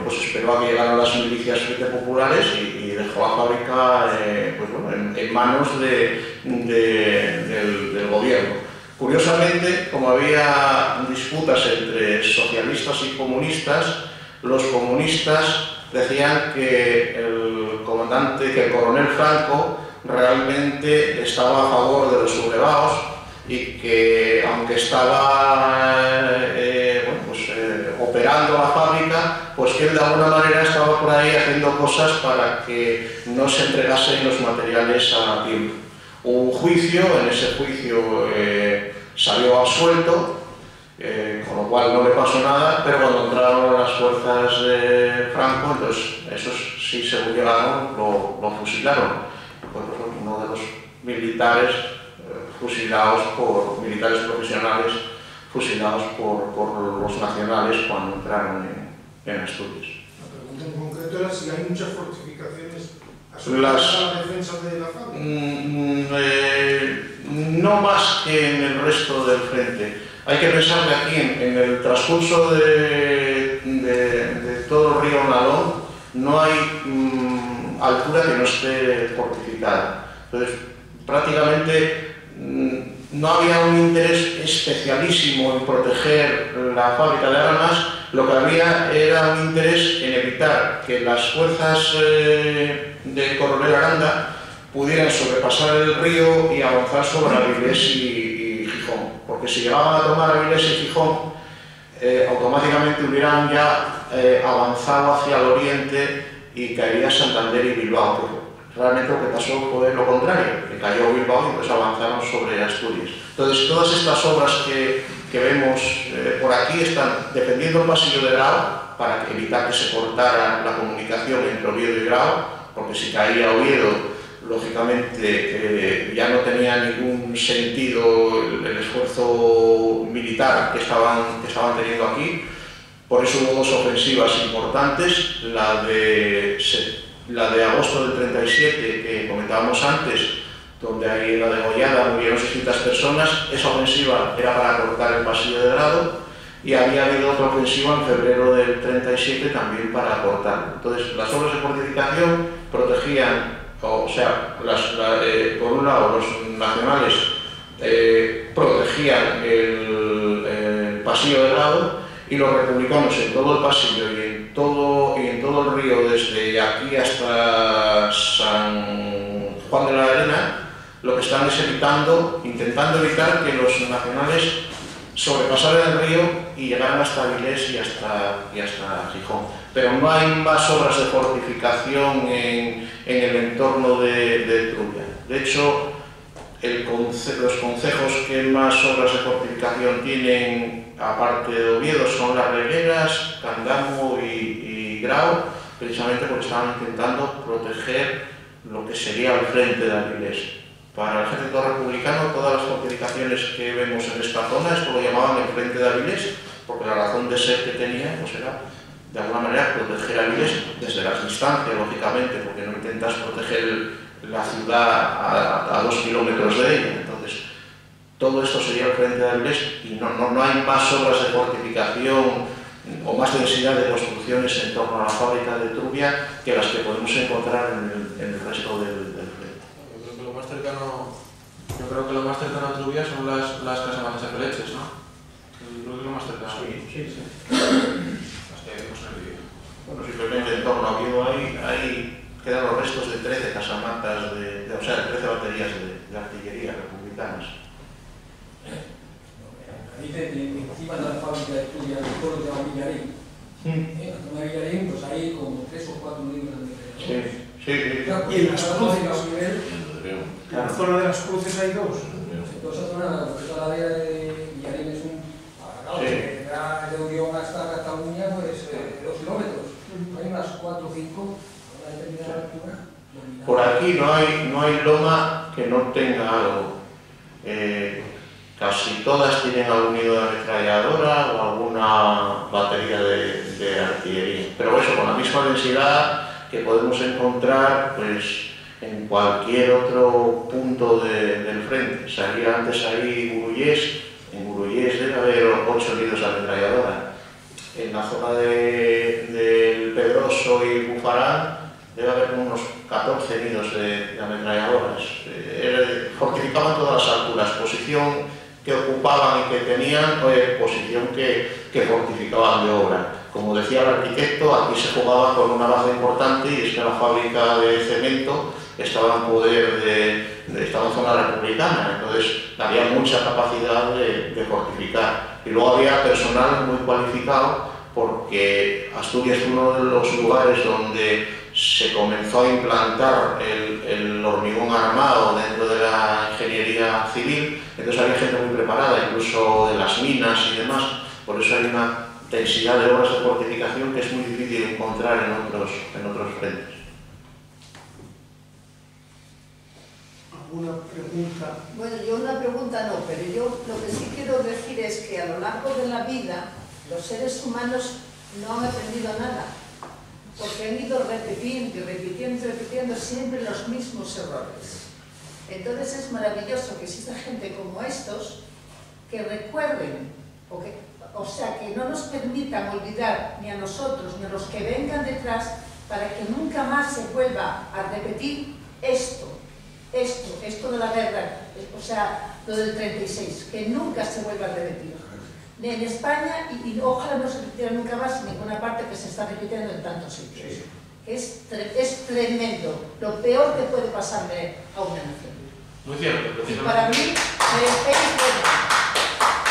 pues esperó a que llegaran las milicias populares y dejó la fábrica en manos del gobierno. Curiosamente, como había disputas entre socialistas y comunistas, los comunistas decían que el coronel Franco realmente estaba a favor de los sublevados y que, aunque estaba operando la fábrica, pues que él de alguna manera estaba por ahí haciendo cosas para que no se entregasen los materiales a tiempo. Hubo un juicio, en ese juicio salió absuelto, con lo cual no le pasó nada, pero cuando entraron las fuerzas de Franco, entonces esos sí, según llegaron, lo fusilaron. Uno de los militares fusilados por militares profesionales, fusilados por los nacionales cuando entraron en Asturias. La pregunta en concreto era si hay muchas fortificaciones asociadas a la defensa de la fábrica. No más que en el resto del frente. Hay que pensar que aquí, en el transcurso de todo el río Nalón, no hay altura que no esté fortificada. Entonces, prácticamente no había un interés especialísimo en proteger la fábrica de armas, lo que había era un interés en evitar que las fuerzas del coronel Aranda pudieran sobrepasar el río y avanzar sobre Avilés y Gijón, porque si llegaban a tomar Avilés y Gijón, automáticamente hubieran ya avanzado hacia el oriente y caería Santander y Bilbao. Pero realmente lo que pasó fue lo contrario, que cayó Bilbao y pues avanzaron sobre Asturias. Entonces, todas estas obras que vemos por aquí están defendiendo el pasillo de Grau para evitar que se cortara la comunicación entre Oviedo y Grau, porque si caía Oviedo, lógicamente ya no tenía ningún sentido el esfuerzo militar que estaban teniendo aquí. Por eso hubo dos ofensivas importantes, la de agosto del 37 que comentábamos antes, donde ahí en la degollada murieron 600 personas. Esa ofensiva era para cortar el pasillo de Grado, y había habido otra ofensiva en febrero del 37 también para cortarlo. Entonces, las obras de fortificación protegían, o sea, por un lado los nacionales protegían el pasillo del lado, y los republicanos en todo el pasillo y en todo el río, desde aquí hasta San Juan de la Arena, lo que están es intentando evitar que los nacionales sobrepasaran el río y llegaran hasta Avilés y hasta Gijón. Pero no hay más obras de fortificación en el entorno de Trubia. De hecho, los concejos que más obras de fortificación tienen, aparte de Oviedo, son Las Regueras, Candamo y Grau, precisamente porque estaban intentando proteger lo que sería el frente de Avilés. Para el ejército republicano, todas las fortificaciones que vemos en esta zona, esto lo llamaban el frente de Avilés, porque la razón de ser que tenía pues era, de alguna manera, proteger Avilés desde las distancias, lógicamente, porque no intentas proteger la ciudad a 2 kilómetros de ella. Entonces, todo esto sería el frente de Avilés y no hay más obras de fortificación o más densidad de construcciones en torno a la fábrica de Trubia que las que podemos encontrar en el resto del frente. Yo creo que lo más cercano a Trubia son las casamatas de Peleches, ¿no? Yo creo que lo más cercano. Sí. Las que vemos en el vídeo. Bueno, simplemente en torno a Oviedo ahí quedan los restos de 13 casamatas, o sea, 13 baterías de artillería republicanas. Ahí encima de la fábrica de Trubia, el pueblo de Villarín. En Villarín, pues hay como 3 o 4 libros de Sí. Y en las cruces, en la zona de las cruces hay 2. En toda esa zona, toda la vía de Villarín es un... Claro, de Orión hasta Cataluña, pues 2 kilómetros. Hay unas 4 o 5. Por aquí no hay loma que no tenga algo. Casi todas tienen algún nido de ametralladora o alguna batería de artillería. Pero eso, con la misma densidad que podemos encontrar pues, en cualquier otro punto del frente. Salía antes ahí Gurullés, en Gurullés debe haber 8 nidos de ametralladora. En la zona del Pedroso y Bufarán debe haber unos 14 nidos de ametralladoras. Fortificaban todas las alturas, posición que ocupaban y que tenían, posición que fortificaban de obra. Como decía el arquitecto, aquí se jugaba con una baza importante y es que la fábrica de cemento estaba en poder estaba en zona republicana, entonces había mucha capacidad de fortificar. Y luego había personal muy cualificado porque Asturias es uno de los lugares donde se comenzó a implantar el hormigón armado dentro de la ingeniería civil, entonces había gente muy preparada, incluso de las minas y demás, por eso hay una densidad de obras de fortificación que es muy difícil encontrar en otros frentes. ¿Alguna pregunta? Bueno, yo una pregunta no, pero yo lo que sí quiero decir es que a lo largo de la vida los seres humanos no han aprendido nada, porque han ido repitiendo siempre los mismos errores. Entonces es maravilloso que exista gente como estos que recuerden, o sea, que no nos permitan olvidar ni a nosotros ni a los que vengan detrás, para que nunca más se vuelva a repetir esto de la guerra, o sea, lo del 36, que nunca se vuelva a repetir. Ni en España, y ojalá no se repitiera nunca más en ninguna parte, que se está repitiendo en tantos sitios. Es tremendo, lo peor que puede pasarle a una nación. Muy cierto. Y para mí es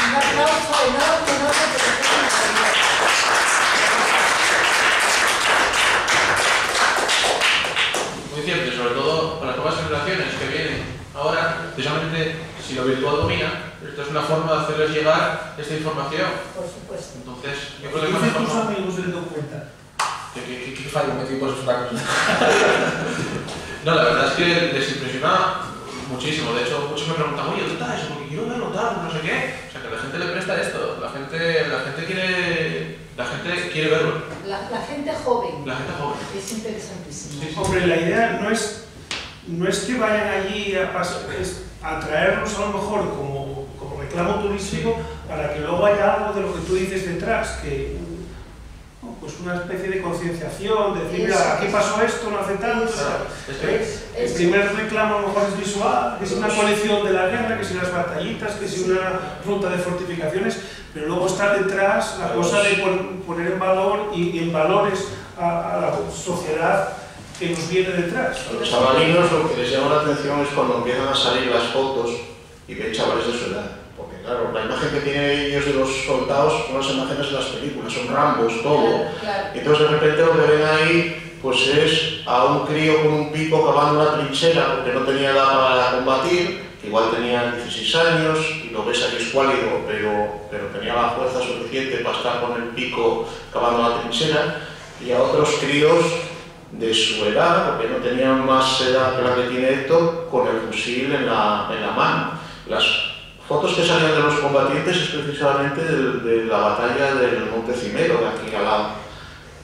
un aplauso enorme Muy cierto, y sobre todo para las nuevas generaciones que vienen ahora, precisamente si lo virtual domina, esto es una forma de hacerles llegar esta información. Por supuesto. Entonces, yo creo que ¿Qué dicen tus amigos del documental? ¿Qué fallo metí por esos tacos? No, la verdad es que les impresiona muchísimo. De hecho, muchos me preguntan, oye, ¿dónde está eso? Porque quiero verlo tal, no sé qué. O sea, que la gente le presta esto. La gente quiere verlo. La gente joven. La gente joven. Es interesantísimo. Sí. Hombre, la idea no es que vayan allí a traernos a lo mejor como reclamo turístico, para que luego haya algo de lo que tú dices detrás, que pues una especie de concienciación, de decir, mira, aquí pasó esto, no hace tanto. El primer reclamo a lo mejor es visual, que si una colección de la guerra, que si las batallitas, que si una ruta de fortificaciones, pero luego está detrás la cosa de poner en valor y en valores a la sociedad que nos viene detrás. A los chavalinos lo que les llama la atención es cuando empiezan a salir las fotos y ven chavales de su edad. Porque claro, la imagen que tienen ellos de los soldados son las imágenes de las películas, son Rambos, todo. Y entonces de repente lo que ven ahí pues es a un crío con un pico cavando una trinchera porque no tenía edad para combatir, que igual tenía 16 años, y lo ves aquí escuálido, pero tenía la fuerza suficiente para estar con el pico cavando la trinchera, y a otros críos de su edad, porque no tenían más edad que la que tiene Héctor, con el fusil en la mano. Las fotos que salían de los combatientes es precisamente de la batalla del Monte Cimero, de aquí al lado.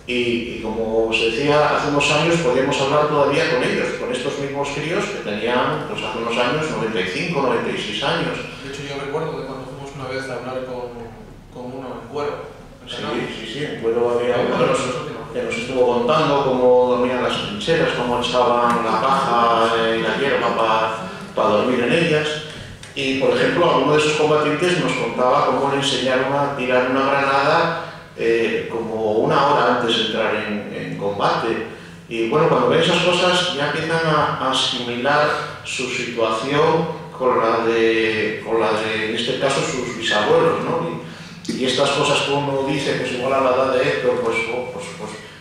Y como os decía, hace unos años podíamos hablar todavía con ellos, con estos mismos críos que tenían, pues hace unos años, 95, 96 años. De hecho, yo recuerdo de cuando fuimos una vez a hablar con uno en Cuero. Sí, en Cuero había uno que nos estuvo contando cómo dormían las trincheras, cómo echaban la paja y la hierba para dormir en ellas. Y, por ejemplo, alguno de esos combatientes nos contaba cómo le enseñaron a tirar una granada como una hora antes de entrar en combate. Y bueno, cuando ven esas cosas ya empiezan a asimilar su situación con la de, en este caso, sus bisabuelos, ¿no? Y estas cosas que uno dice, pues igual a la edad de Héctor, pues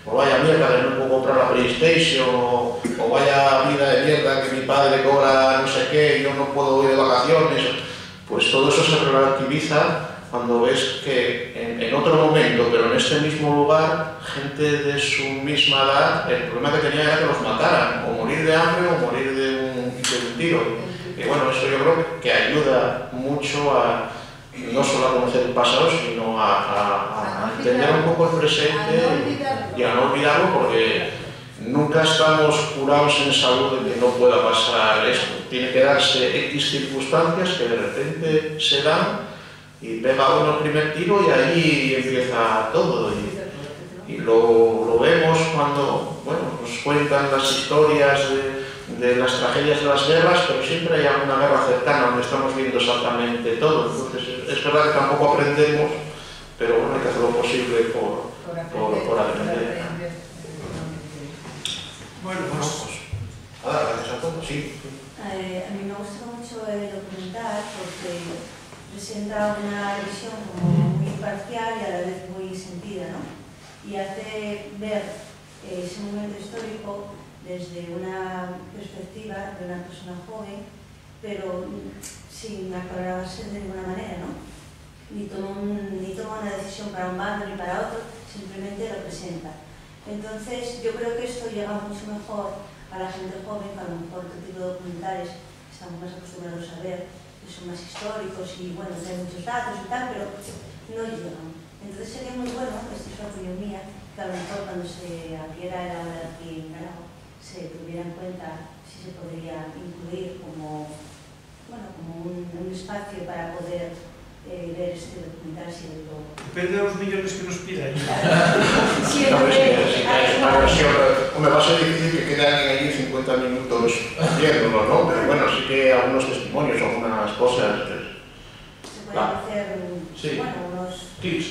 vaya mierda que no puedo comprar la PlayStation, o vaya vida de mierda que mi padre cobra no sé qué y yo no puedo ir de vacaciones, pues todo eso se relativiza cuando ves que en otro momento, pero en este mismo lugar, gente de su misma edad, el problema que tenía era que los mataran, o morir de hambre o morir de un tiro. Y bueno, eso yo creo que ayuda mucho a no solo a conocer el pasado, sino a entender un poco el presente y a no olvidarlo, porque nunca estamos curados en salud de que no pueda pasar esto. Tiene que darse X circunstancias que de repente se dan y pega uno el primer tiro y ahí empieza todo. Y lo vemos cuando nos cuentan las historias de las tragedias de las guerras, pero siempre hay alguna guerra cercana donde estamos viendo exactamente todo. Entonces es verdad que tampoco aprendemos, pero bueno, hay que hacer lo posible por aprender. Bueno, pues nada, gracias a todos, sí. A mí me gusta mucho el documental porque presenta una visión como muy imparcial y a la vez muy sentida, ¿no? Y hace ver ese momento histórico desde una perspectiva de una persona joven, pero sin aclararse de ninguna manera, ¿no? Ni toma una decisión para un bando ni para otro, simplemente lo presenta. Entonces, yo creo que esto llega mucho mejor a la gente joven, que a lo mejor otro tipo de documentales estamos más acostumbrados a ver, que son más históricos y, bueno, hay muchos datos y tal, pero no llegan. Entonces sería muy bueno, esta es una opinión mía, que a lo mejor cuando se abriera el aula aquí en Granada, se tuviera en cuenta si se podría incluir como un espacio para poder ver este documental. Depende de los millones que nos pidan. Me va a ser difícil que quede alguien allí 50 minutos viéndolo, ¿no? Pero bueno, sí que algunos testimonios, algunas cosas. Se pueden hacer unos clips,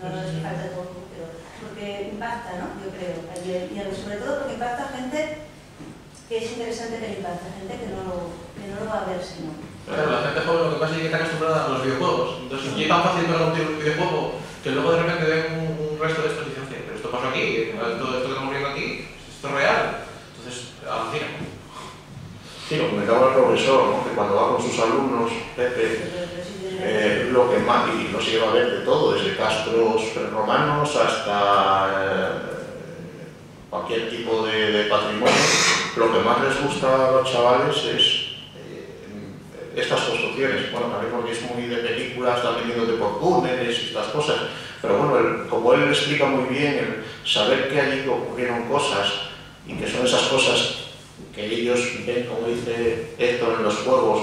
no nos falta poco, pero porque impacta, ¿no? Yo creo, y sobre todo porque impacta a gente que es interesante que le impacte, gente que no lo va a ver si no. Claro, la gente joven lo que pasa es que está acostumbrada a los videojuegos, entonces es tan fácil ver un videojuego que luego de repente ven un resto de esto y dicen, pero esto pasó aquí, todo esto que estamos viendo aquí, esto es real, entonces alucinan. Sí, lo comentaba el profesor, ¿no? Que cuando va con sus alumnos, Pepe, lo que más, y los lleva a ver de todo, desde castros romanos hasta cualquier tipo de patrimonio, lo que más les gusta a los chavales es estas construcciones. Bueno, también porque es muy de películas, también viendo de por túneles y estas cosas, pero bueno, como él explica muy bien, el saber que allí ocurrieron cosas y que son esas cosas que ellos ven, como dice Héctor, en los juegos,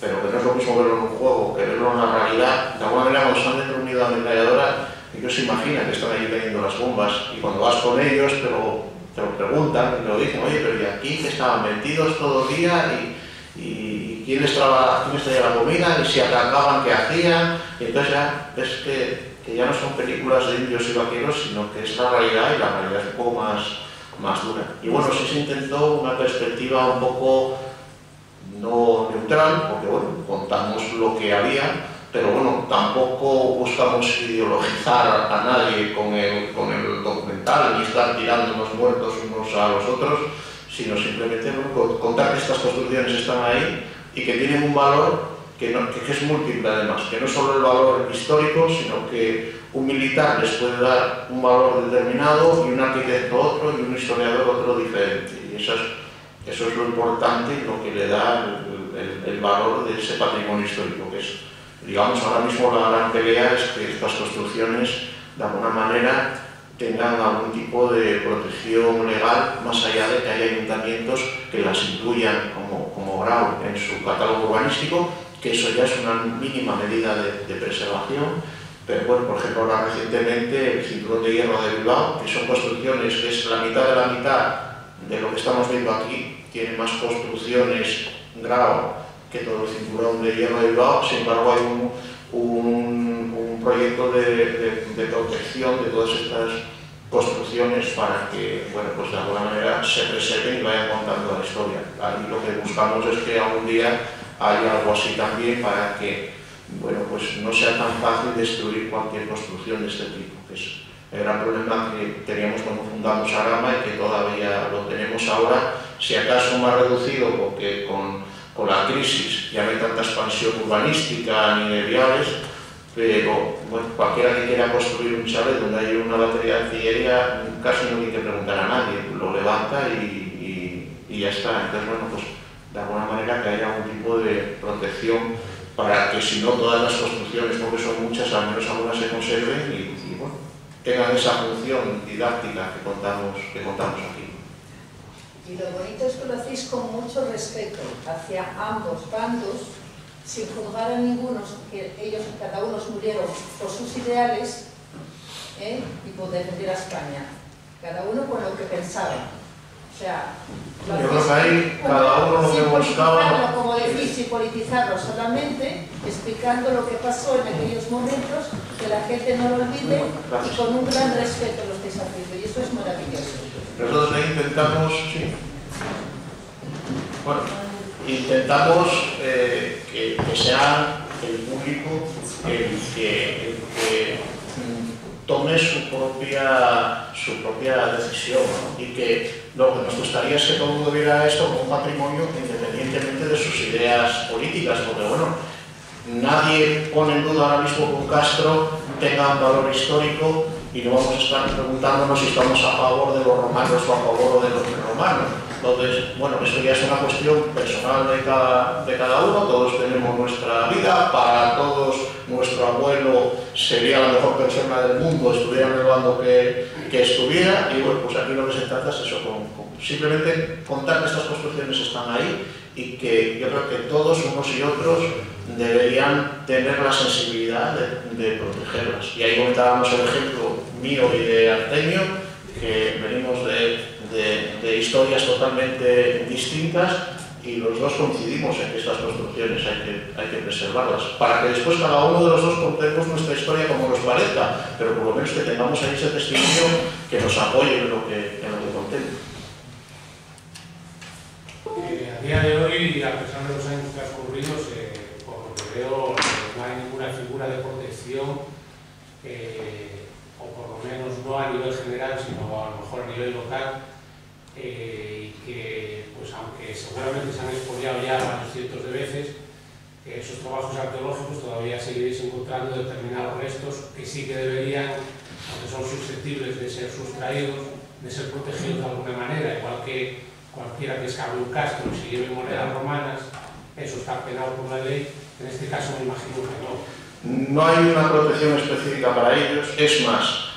pero que no es lo mismo verlo en un juego que verlo en la realidad. De alguna manera, cuando se han reunido a la ametralladora, ellos se imaginan que están ahí teniendo las bombas, y cuando vas con ellos te lo preguntan, te lo dicen, oye, pero ¿y aquí que estaban metidos todo el día? ¿Y quién les traía la comida? ¿Y si atacaban, qué hacían? Y entonces ya ves que ya no son películas de indios y vaqueros, sino que es la realidad, y la realidad es un poco más dura. Y bueno, sí se intentó una perspectiva un poco no neutral, porque bueno, contamos lo que había, pero bueno, tampoco buscamos ideologizar a nadie con el documental, ni estar tirando los muertos unos a los otros, sino simplemente contar que estas construcciones están ahí y que tienen un valor que es múltiple además, que no solo el valor histórico, sino que un militar les puede dar un valor determinado y un arquitecto otro y un historiador otro diferente. Y eso es lo importante y lo que le da el valor de ese patrimonio histórico, que es, digamos, ahora mismo la gran pelea es que estas construcciones de alguna manera tengan algún tipo de protección legal, más allá de que haya ayuntamientos que las incluyan como Grau en su catálogo urbanístico, que eso ya es una mínima medida de preservación. Pero bueno, por ejemplo, ahora recientemente el Cinturón de Hierro de Bilbao, que son construcciones que es la mitad de la mitad de lo que estamos viendo aquí, tiene más construcciones Grau que todo el Cinturón de Hierro de Bilbao. Sin embargo, hay un proyecto de protección de todas estas construcciones para que, bueno, pues de alguna manera se preserven y vayan contando la historia. Y lo que buscamos es que algún día haya algo así también para que, bueno, pues no sea tan fácil destruir cualquier construcción de este tipo, que es el gran problema que teníamos cuando fundamos Arama y que todavía lo tenemos ahora, si acaso más reducido, porque con la crisis ya no hay tanta expansión urbanística ni de viales, pero bueno, cualquiera que quiera construir un chalet donde hay una batería de artillería casi no tiene que preguntar a nadie, lo levanta y ya está. Entonces, bueno, pues de alguna manera que haya algún tipo de protección para que, si no todas las construcciones, porque son muchas, al menos algunas se conserven y bueno, tengan esa función didáctica que contamos aquí. Y lo bonito es que lo hacéis con mucho respeto hacia ambos bandos, sin juzgar a ninguno, que ellos cada uno murieron por sus ideales y por defender a España, cada uno con lo que pensaba. O sea, yo creo que ahí cada uno lo que buscaba, como decís, sin politizarlo, solamente explicando lo que pasó en aquellos momentos, que la gente no lo olvide y con un gran respeto lo estáis haciendo, y eso es maravilloso. Nosotros ahí intentamos, sí, bueno, intentamos que sea el público el que tome su propia decisión, ¿no? Y que lo que nos gustaría es que todo el mundo viera esto como un patrimonio independientemente de sus ideas políticas, porque bueno, nadie pone en duda ahora mismo que un Castro tenga un valor histórico y no vamos a estar preguntándonos si estamos a favor de los romanos o a favor de los romanos. Entonces, bueno, esto ya es una cuestión personal de cada uno, todos tenemos nuestra vida, para todos nuestro abuelo sería la mejor persona del mundo, estuviera en el bando que estuviera, y bueno, pues aquí lo que se trata es eso, simplemente contar que estas construcciones están ahí y que yo creo que todos, unos y otros, deberían tener la sensibilidad de protegerlas. Y ahí comentábamos el ejemplo mío y de Artemio, que venimos de historias totalmente distintas y los dos coincidimos en que estas construcciones hay que preservarlas, para que después cada uno de los dos contemos nuestra historia como nos parezca, pero por lo menos que tengamos ahí ese testimonio que nos apoye en lo que contemos. A día de hoy, a pesar de los años transcurridos, por lo que veo, no hay ninguna figura de protección, o por lo menos no a nivel general, sino a lo mejor a nivel local, y que, pues aunque seguramente se han expoliado ya varios cientos de veces, esos trabajos arqueológicos todavía seguiréis encontrando determinados restos que sí que deberían, aunque son susceptibles de ser sustraídos, de ser protegidos de alguna manera, igual que cualquiera que escape un castro y se lleve monedas romanas, eso está penado por la ley. En este caso me imagino que no. No hay una protección específica para ellos, es más,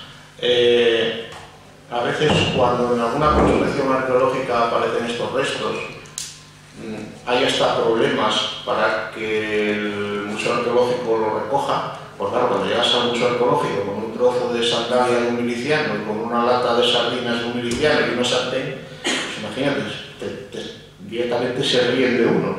a veces cuando en alguna prospección arqueológica aparecen estos restos, hay hasta problemas para que el Museo Arqueológico lo recoja. Pues claro, cuando llegas al Museo Arqueológico con un trozo de sandalia de un miliciano y con una lata de sardinas de un miliciano y una sartén, pues imagínate, directamente se ríen de uno.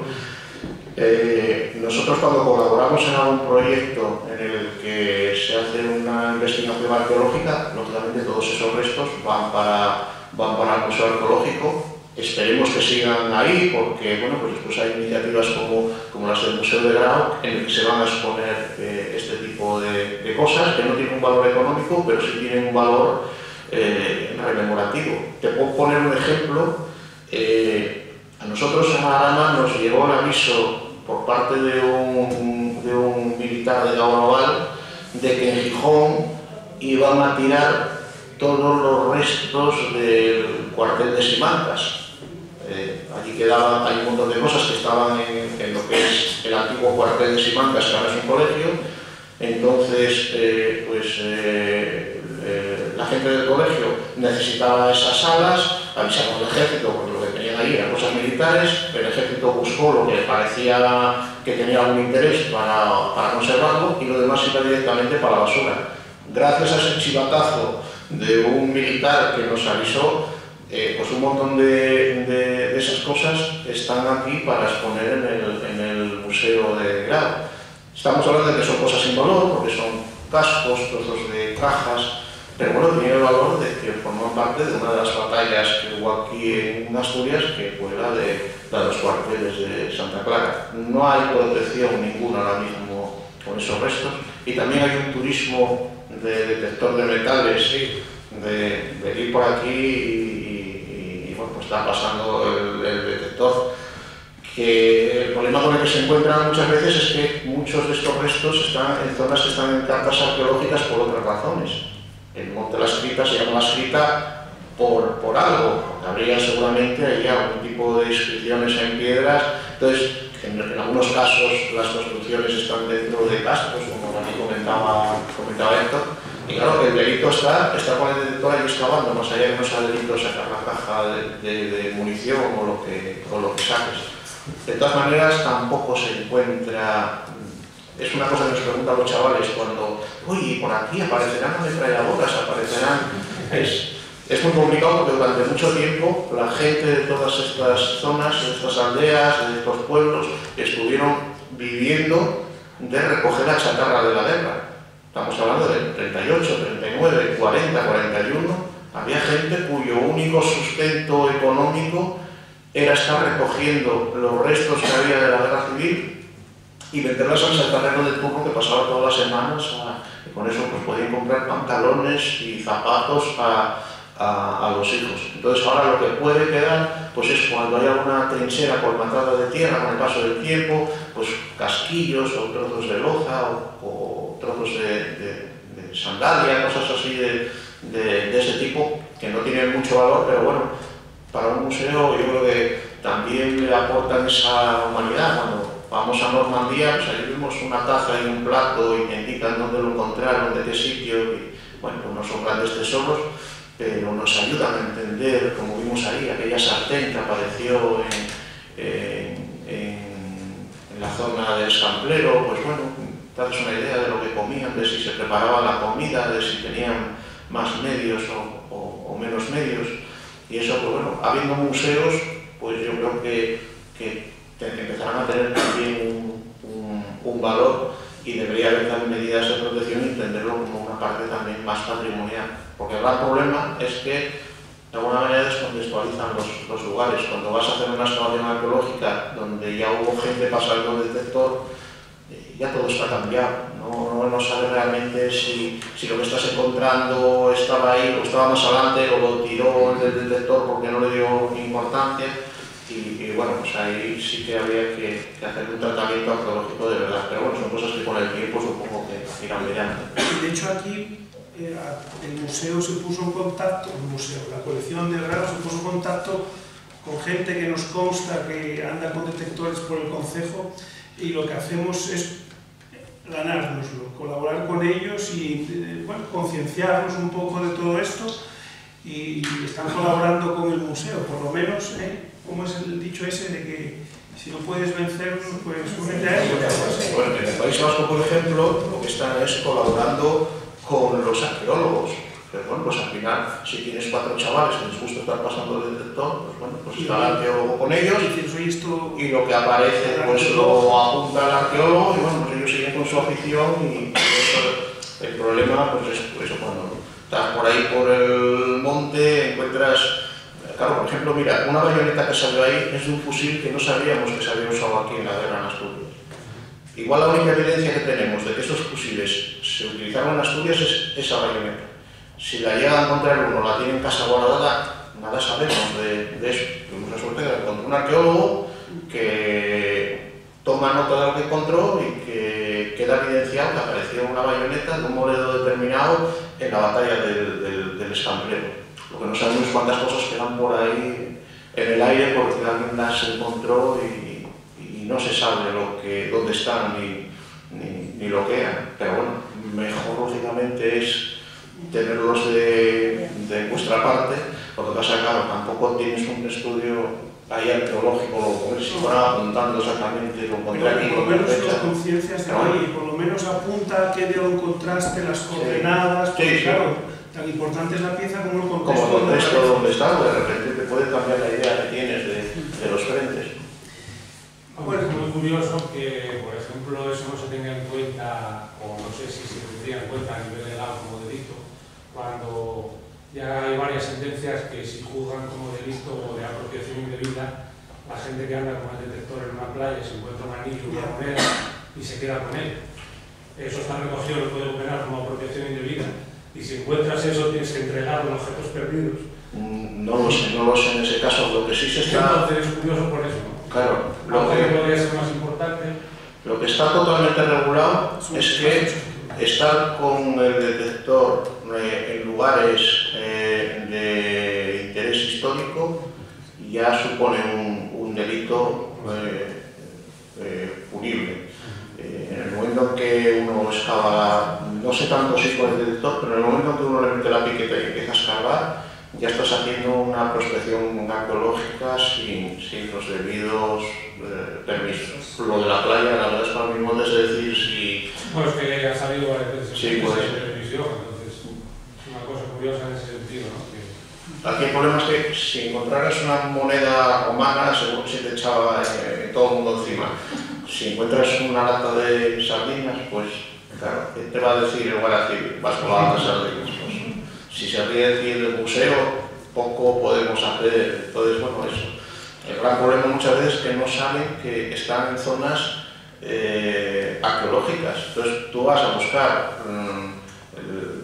Nosotros cuando colaboramos en algún proyecto en el que se hace una investigación arqueológica, lógicamente todos esos restos van para el Museo Arqueológico. Esperemos que sigan ahí porque bueno, pues después hay iniciativas como las del Museo de Grau en el que se van a exponer este tipo de cosas que no tienen un valor económico pero sí tienen un valor rememorativo. Te puedo poner un ejemplo. A nosotros en Arama nos llegó el aviso por parte de un militar de Gaunoval de que en Gijón iban a tirar todos los restos del cuartel de Simancas. Allí hay un montón de cosas que estaban en lo que es el antiguo cuartel de Simancas, que ahora es un colegio. Entonces, la gente del colegio necesitaba esas salas, avisaron al ejército porque lo que tenían ahí eran cosas militares, el ejército buscó lo que le parecía que tenía algún interés para conservarlo y lo demás iba directamente para la basura. Gracias a ese chivatazo de un militar que nos avisó, pues un montón de esas cosas están aquí para exponer en el Museo de Grau. Estamos hablando de que son cosas sin valor, porque son cascos, trozos de cajas, pero bueno, tiene el valor de que forman parte de una de las batallas que hubo aquí en Asturias, que fue la de los cuarteles de Santa Clara. No hay protección ninguna ahora mismo con esos restos, y también hay un turismo de detector de metales, de ir por aquí y bueno, pues está pasando el detector. Que el problema con el que se encuentran muchas veces es que muchos de estos restos están en zonas que están en cartas arqueológicas por otras razones. El Monte de la Escrita se llama La Escrita por algo, porque habría seguramente ahí algún tipo de inscripciones en piedras. Entonces, en algunos casos las construcciones están dentro de cascos, como también comentaba Héctor. Y claro, el delito está con el detector ahí excavando, más allá que no sea delito sacar la caja de munición o lo que saques. De todas maneras, tampoco se encuentra. Es una cosa que nos preguntan los chavales cuando, oye, por aquí aparecerán ametralladoras, aparecerán. Es muy complicado porque durante mucho tiempo la gente de todas estas zonas, de estas aldeas, de estos pueblos, estuvieron viviendo de recoger la chatarra de la guerra. Estamos hablando del 38, 39, 40, 41. Había gente cuyo único sustento económico era estar recogiendo los restos que había de la guerra civil y venderlas al chatarrero de turno que pasaba todas las semanas y con eso pues podían comprar pantalones y zapatos a los hijos. Entonces ahora lo que puede quedar pues es cuando haya una trinchera colmatada de tierra con el paso del tiempo, pues casquillos o trozos de loza o trozos de sandalia, cosas así de ese tipo que no tienen mucho valor, pero bueno, para un museo yo creo que también le aportan esa humanidad. Cuando vamos a Normandía, pues ahí vemos una taza y un plato y te indican dónde lo encontraron, de qué sitio, y bueno, pues no son grandes tesoros, pero nos ayudan a entender, como vimos ahí, aquella sartén que apareció en la zona del Escamplero, pues bueno, te haces una idea de lo que comían, de si se preparaba la comida, de si tenían más medios o menos medios. Y eso, pues bueno, habiendo museos, pues yo creo que empezarán a tener también un valor y debería haber también medidas de protección y entenderlo como una parte también más patrimonial. Porque el gran problema es que de alguna manera descontextualizan los lugares. Cuando vas a hacer una excavación arqueológica donde ya hubo gente pasando el detector, ya todo está cambiado. No sabes realmente si lo que estás encontrando estaba ahí o estaba más adelante o lo tiró el detector porque no le dio importancia. Y bueno, pues ahí sí que habría que hacer un tratamiento arqueológico de verdad. Pero bueno, son cosas que con el tiempo supongo que irán mirando. De hecho aquí el museo se puso en contacto, la colección de Grau se puso en contacto con gente que nos consta que anda con detectores por el concejo, y lo que hacemos es ganárnoslo, colaborar con ellos y bueno, concienciarnos un poco de todo esto, y están colaborando con el museo, por lo menos, ¿cómo es el dicho ese de que Si no puedes vencer, pues únete a ello. Bueno, en el País Vasco, por ejemplo, lo que están es colaborando con los arqueólogos. Pero bueno, pues al final, si tienes 4 chavales que les gusta estar pasando el detector, pues bueno, pues está el arqueólogo con ellos y lo que aparece pues lo apunta al arqueólogo y bueno, pues ellos siguen con su afición y eso, el problema pues es por eso cuando estás por ahí por el monte encuentras, claro, por ejemplo, mira, una bayoneta que salió ahí es de un fusil que no sabíamos que se había usado aquí en la guerra en Asturias. Igual la única evidencia que tenemos de que esos fusiles se utilizaron en Asturias es esa bayoneta. Si la llega a encontrar uno, la tiene en casa guardada, nada sabemos de eso. Tuvimos la suerte de encontrar un arqueólogo que toma nota de lo que encontró y que queda evidenciado que apareció una bayoneta de un modelo determinado en la batalla del Escambrero. Lo que no sabemos es cuántas cosas quedan por ahí en el aire porque alguien las encontró y no se sabe dónde están ni lo que eran. Pero bueno, mejor lógicamente es tenerlos de vuestra parte, lo que pasa, claro, tampoco tienes un estudio ahí arqueológico, si fuera apuntando exactamente lo contrario. Por lo menos las conciencias de ahí, por lo menos apunta qué día lo encontraste, las coordenadas, porque claro, tan importante es la pieza como el contexto. Como el contexto donde está, de repente te puede cambiar la idea que tienes de los frentes. Bueno, es muy curioso que, por ejemplo, eso no se tenga en cuenta, o no sé si se tendría en cuenta a nivel legal como delito, cuando ya hay varias sentencias que si juzgan como delito o de apropiación indebida, la gente que anda con el detector en una playa se encuentra un anillo, una moneda y se queda con él. Eso está recogido en el Código Penal como apropiación indebida. Y si encuentras eso, tienes que entregarlo en objetos perdidos. No lo sé en ese caso, lo que sí se está... Entonces es curioso por eso, ¿no? Claro, lo que podría ser más importante. Lo que está totalmente regulado es que estar con el detector en lugares de interés histórico ya supone un delito punible. En el momento en que uno excava, no sé tanto si con el detector, pero en el momento en que uno le mete la piqueta y empieza a escarbar, ya estás haciendo una prospección arqueológica sin los debidos permisos. Lo de la playa, la verdad es que ahora mismo es decir si... Bueno, es que ha salido varias veces en televisión, entonces es una cosa curiosa en ese sentido, ¿no? Aquí el problema es que si encontraras una moneda romana, seguro que se te echaba todo el mundo encima. Si encuentras una lata de sardinas, pues claro, te va a decir el guardia civil, vas con la lata de sardinas. Pues, si se ríe del museo, poco podemos hacer. Entonces, bueno, eso. El gran problema muchas veces es que no saben que están en zonas arqueológicas. Entonces tú vas a buscar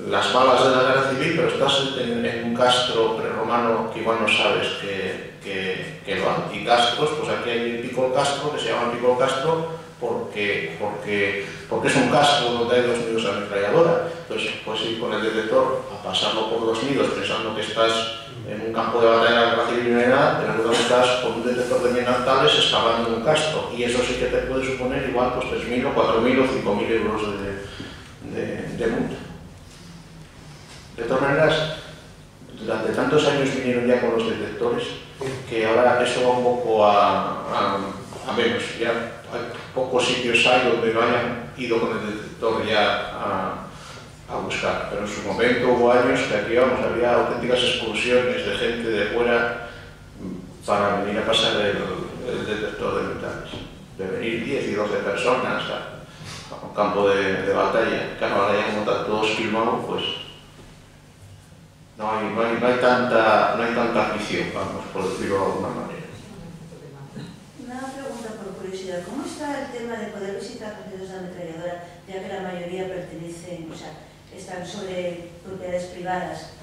las balas de la guerra civil, pero estás en un castro prerromano que igual no sabes que lo hay. Y castros, pues aquí hay el Pico del Castro, que se llama Pico del Castro porque es un castro donde hay 2 nidos de ametralladora. Entonces puedes ir con el detector a pasarlo por los nidos pensando que estás en un campo de batalla de la guerra civil y no hay nada, pero luego estás con un detector de minerales excavando en un castro. Y eso sí que te puede suponer igual pues 3.000 o 4.000 o 5.000 euros de multa. De todas maneras, durante tantos años vinieron ya con los detectores que ahora eso va un poco a menos. Ya hay pocos sitios donde no hayan ido con el detector ya a buscar, pero en su momento hubo años que aquí había auténticas excursiones de gente de fuera para venir a pasar el detector de metales. De venir 10 y 12 personas a un campo de batalla. Claro, ahora ya como está todo filmado, pues no hay tanta afición, vamos, por decirlo de alguna manera. Una pregunta por curiosidad. ¿Cómo está el tema de poder visitar partidos de ametralladora, ya que la mayoría pertenecen, o sea, están sobre propiedades privadas?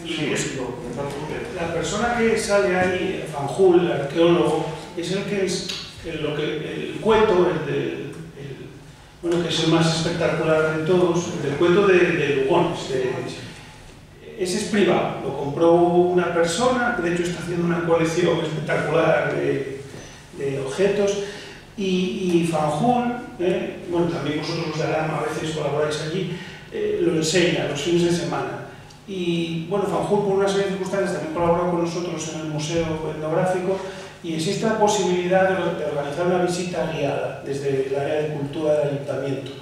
Sí, la persona que sale ahí, Fanjul, el arqueólogo, es el que es el cueto, bueno, que es el más espectacular de todos, el cueto de Lugones. Ese es privado, lo compró una persona, que de hecho está haciendo una colección espectacular de objetos, y Fanjul, bueno, también vosotros los de Alhama a veces colaboráis allí, lo enseña los fines de semana. Y bueno, Fanjul por una serie de circunstancias también colaboró con nosotros en el Museo Etnográfico y existe la posibilidad de organizar una visita guiada desde el área de cultura del ayuntamiento.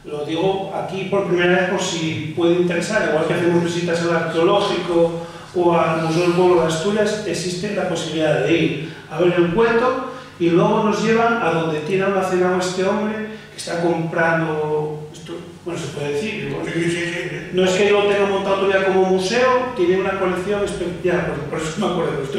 Lo digo aquí por primera vez por si puede interesar, igual que hacemos visitas al arqueológico o al Museo del Pueblo de Asturias, existe la posibilidad de ir a ver el cueto y luego nos llevan a donde tiene almacenado este hombre que está comprando, esto, bueno, se puede decir, ¿no? No es que yo lo tenga montado todavía como museo, tiene una colección especial, por eso me acuerdo de esto.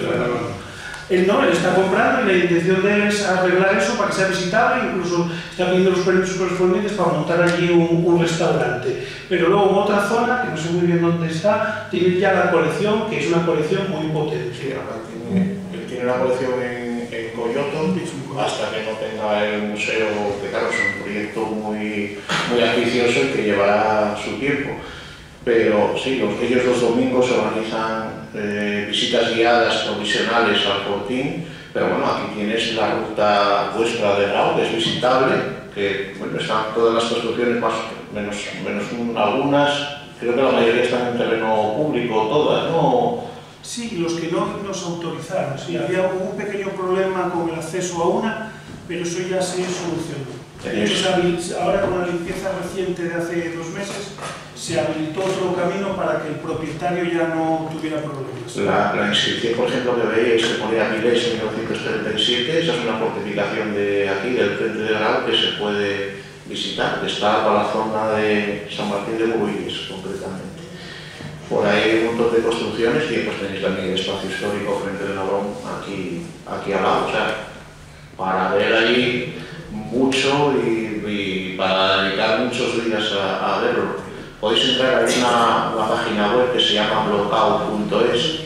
Él no, él está comprando y la intención de él es arreglar eso para que sea visitable, incluso está pidiendo los permisos correspondientes para montar allí un restaurante. Pero luego en otra zona, que no sé muy bien dónde está, tiene ya la colección, que es una colección muy potente. Sí, él tiene una colección en Coyoto, hasta que no tenga el museo, que claro, es un proyecto muy ambicioso y que llevará su tiempo. Pero sí, ellos los domingos organizan visitas guiadas provisionales al Fortín, pero bueno, aquí tienes la ruta vuestra de Grau, que es visitable, que bueno, están todas las construcciones, más menos algunas, creo que la mayoría están en terreno público, todas, ¿no? Sí, los que no nos autorizaron, sí, había un pequeño problema con el acceso a una, pero eso ya se solucionó. De hecho, ahora con la limpieza reciente de hace 2 meses, se habilitó otro camino para que el propietario ya no tuviera problemas. La inscripción, por ejemplo, que veis, que ponía Avilés en 1937, esa es una fortificación de aquí, del frente de Grau, que se puede visitar, que está para la zona de San Martín de Muruilles, concretamente. Por ahí hay un montón de construcciones y pues tenéis también el espacio histórico frente de Navarón, aquí al lado, o sea, para ver ahí mucho y para dedicar muchos días a verlo. Podéis entrar en una página web que se llama blocao.es,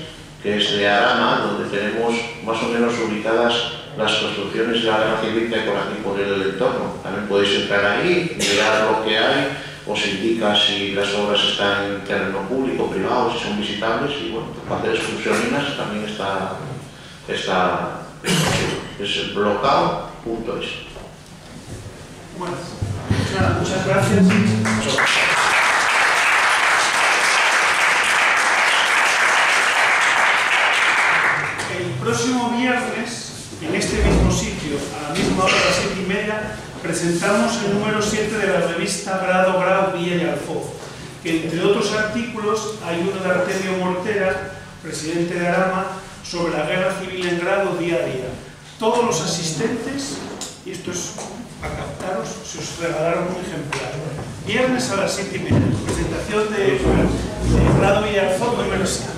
que es de Arama, donde tenemos más o menos ubicadas las construcciones de la guerra civil que hay por aquí, por el entorno. También podéis entrar ahí, mirar lo que hay, os indica si las obras están en terreno público, privado, si son visitables, y bueno, para hacer excursionistas también está es blocao.es. Bueno, muchas gracias. El próximo viernes, en este mismo sitio, a la misma hora, a las 7:30, presentamos el número 7 de la revista Grado, Grau, Villa y Alfoz, que entre otros artículos hay uno de Artemio Mortera, presidente de Arama, sobre la guerra civil en Grado día a día. Todos los asistentes, y esto es para captaros, se os regalaron un ejemplar. Viernes a las 7:30, presentación de Grado, Villa y Alfoz, número 7.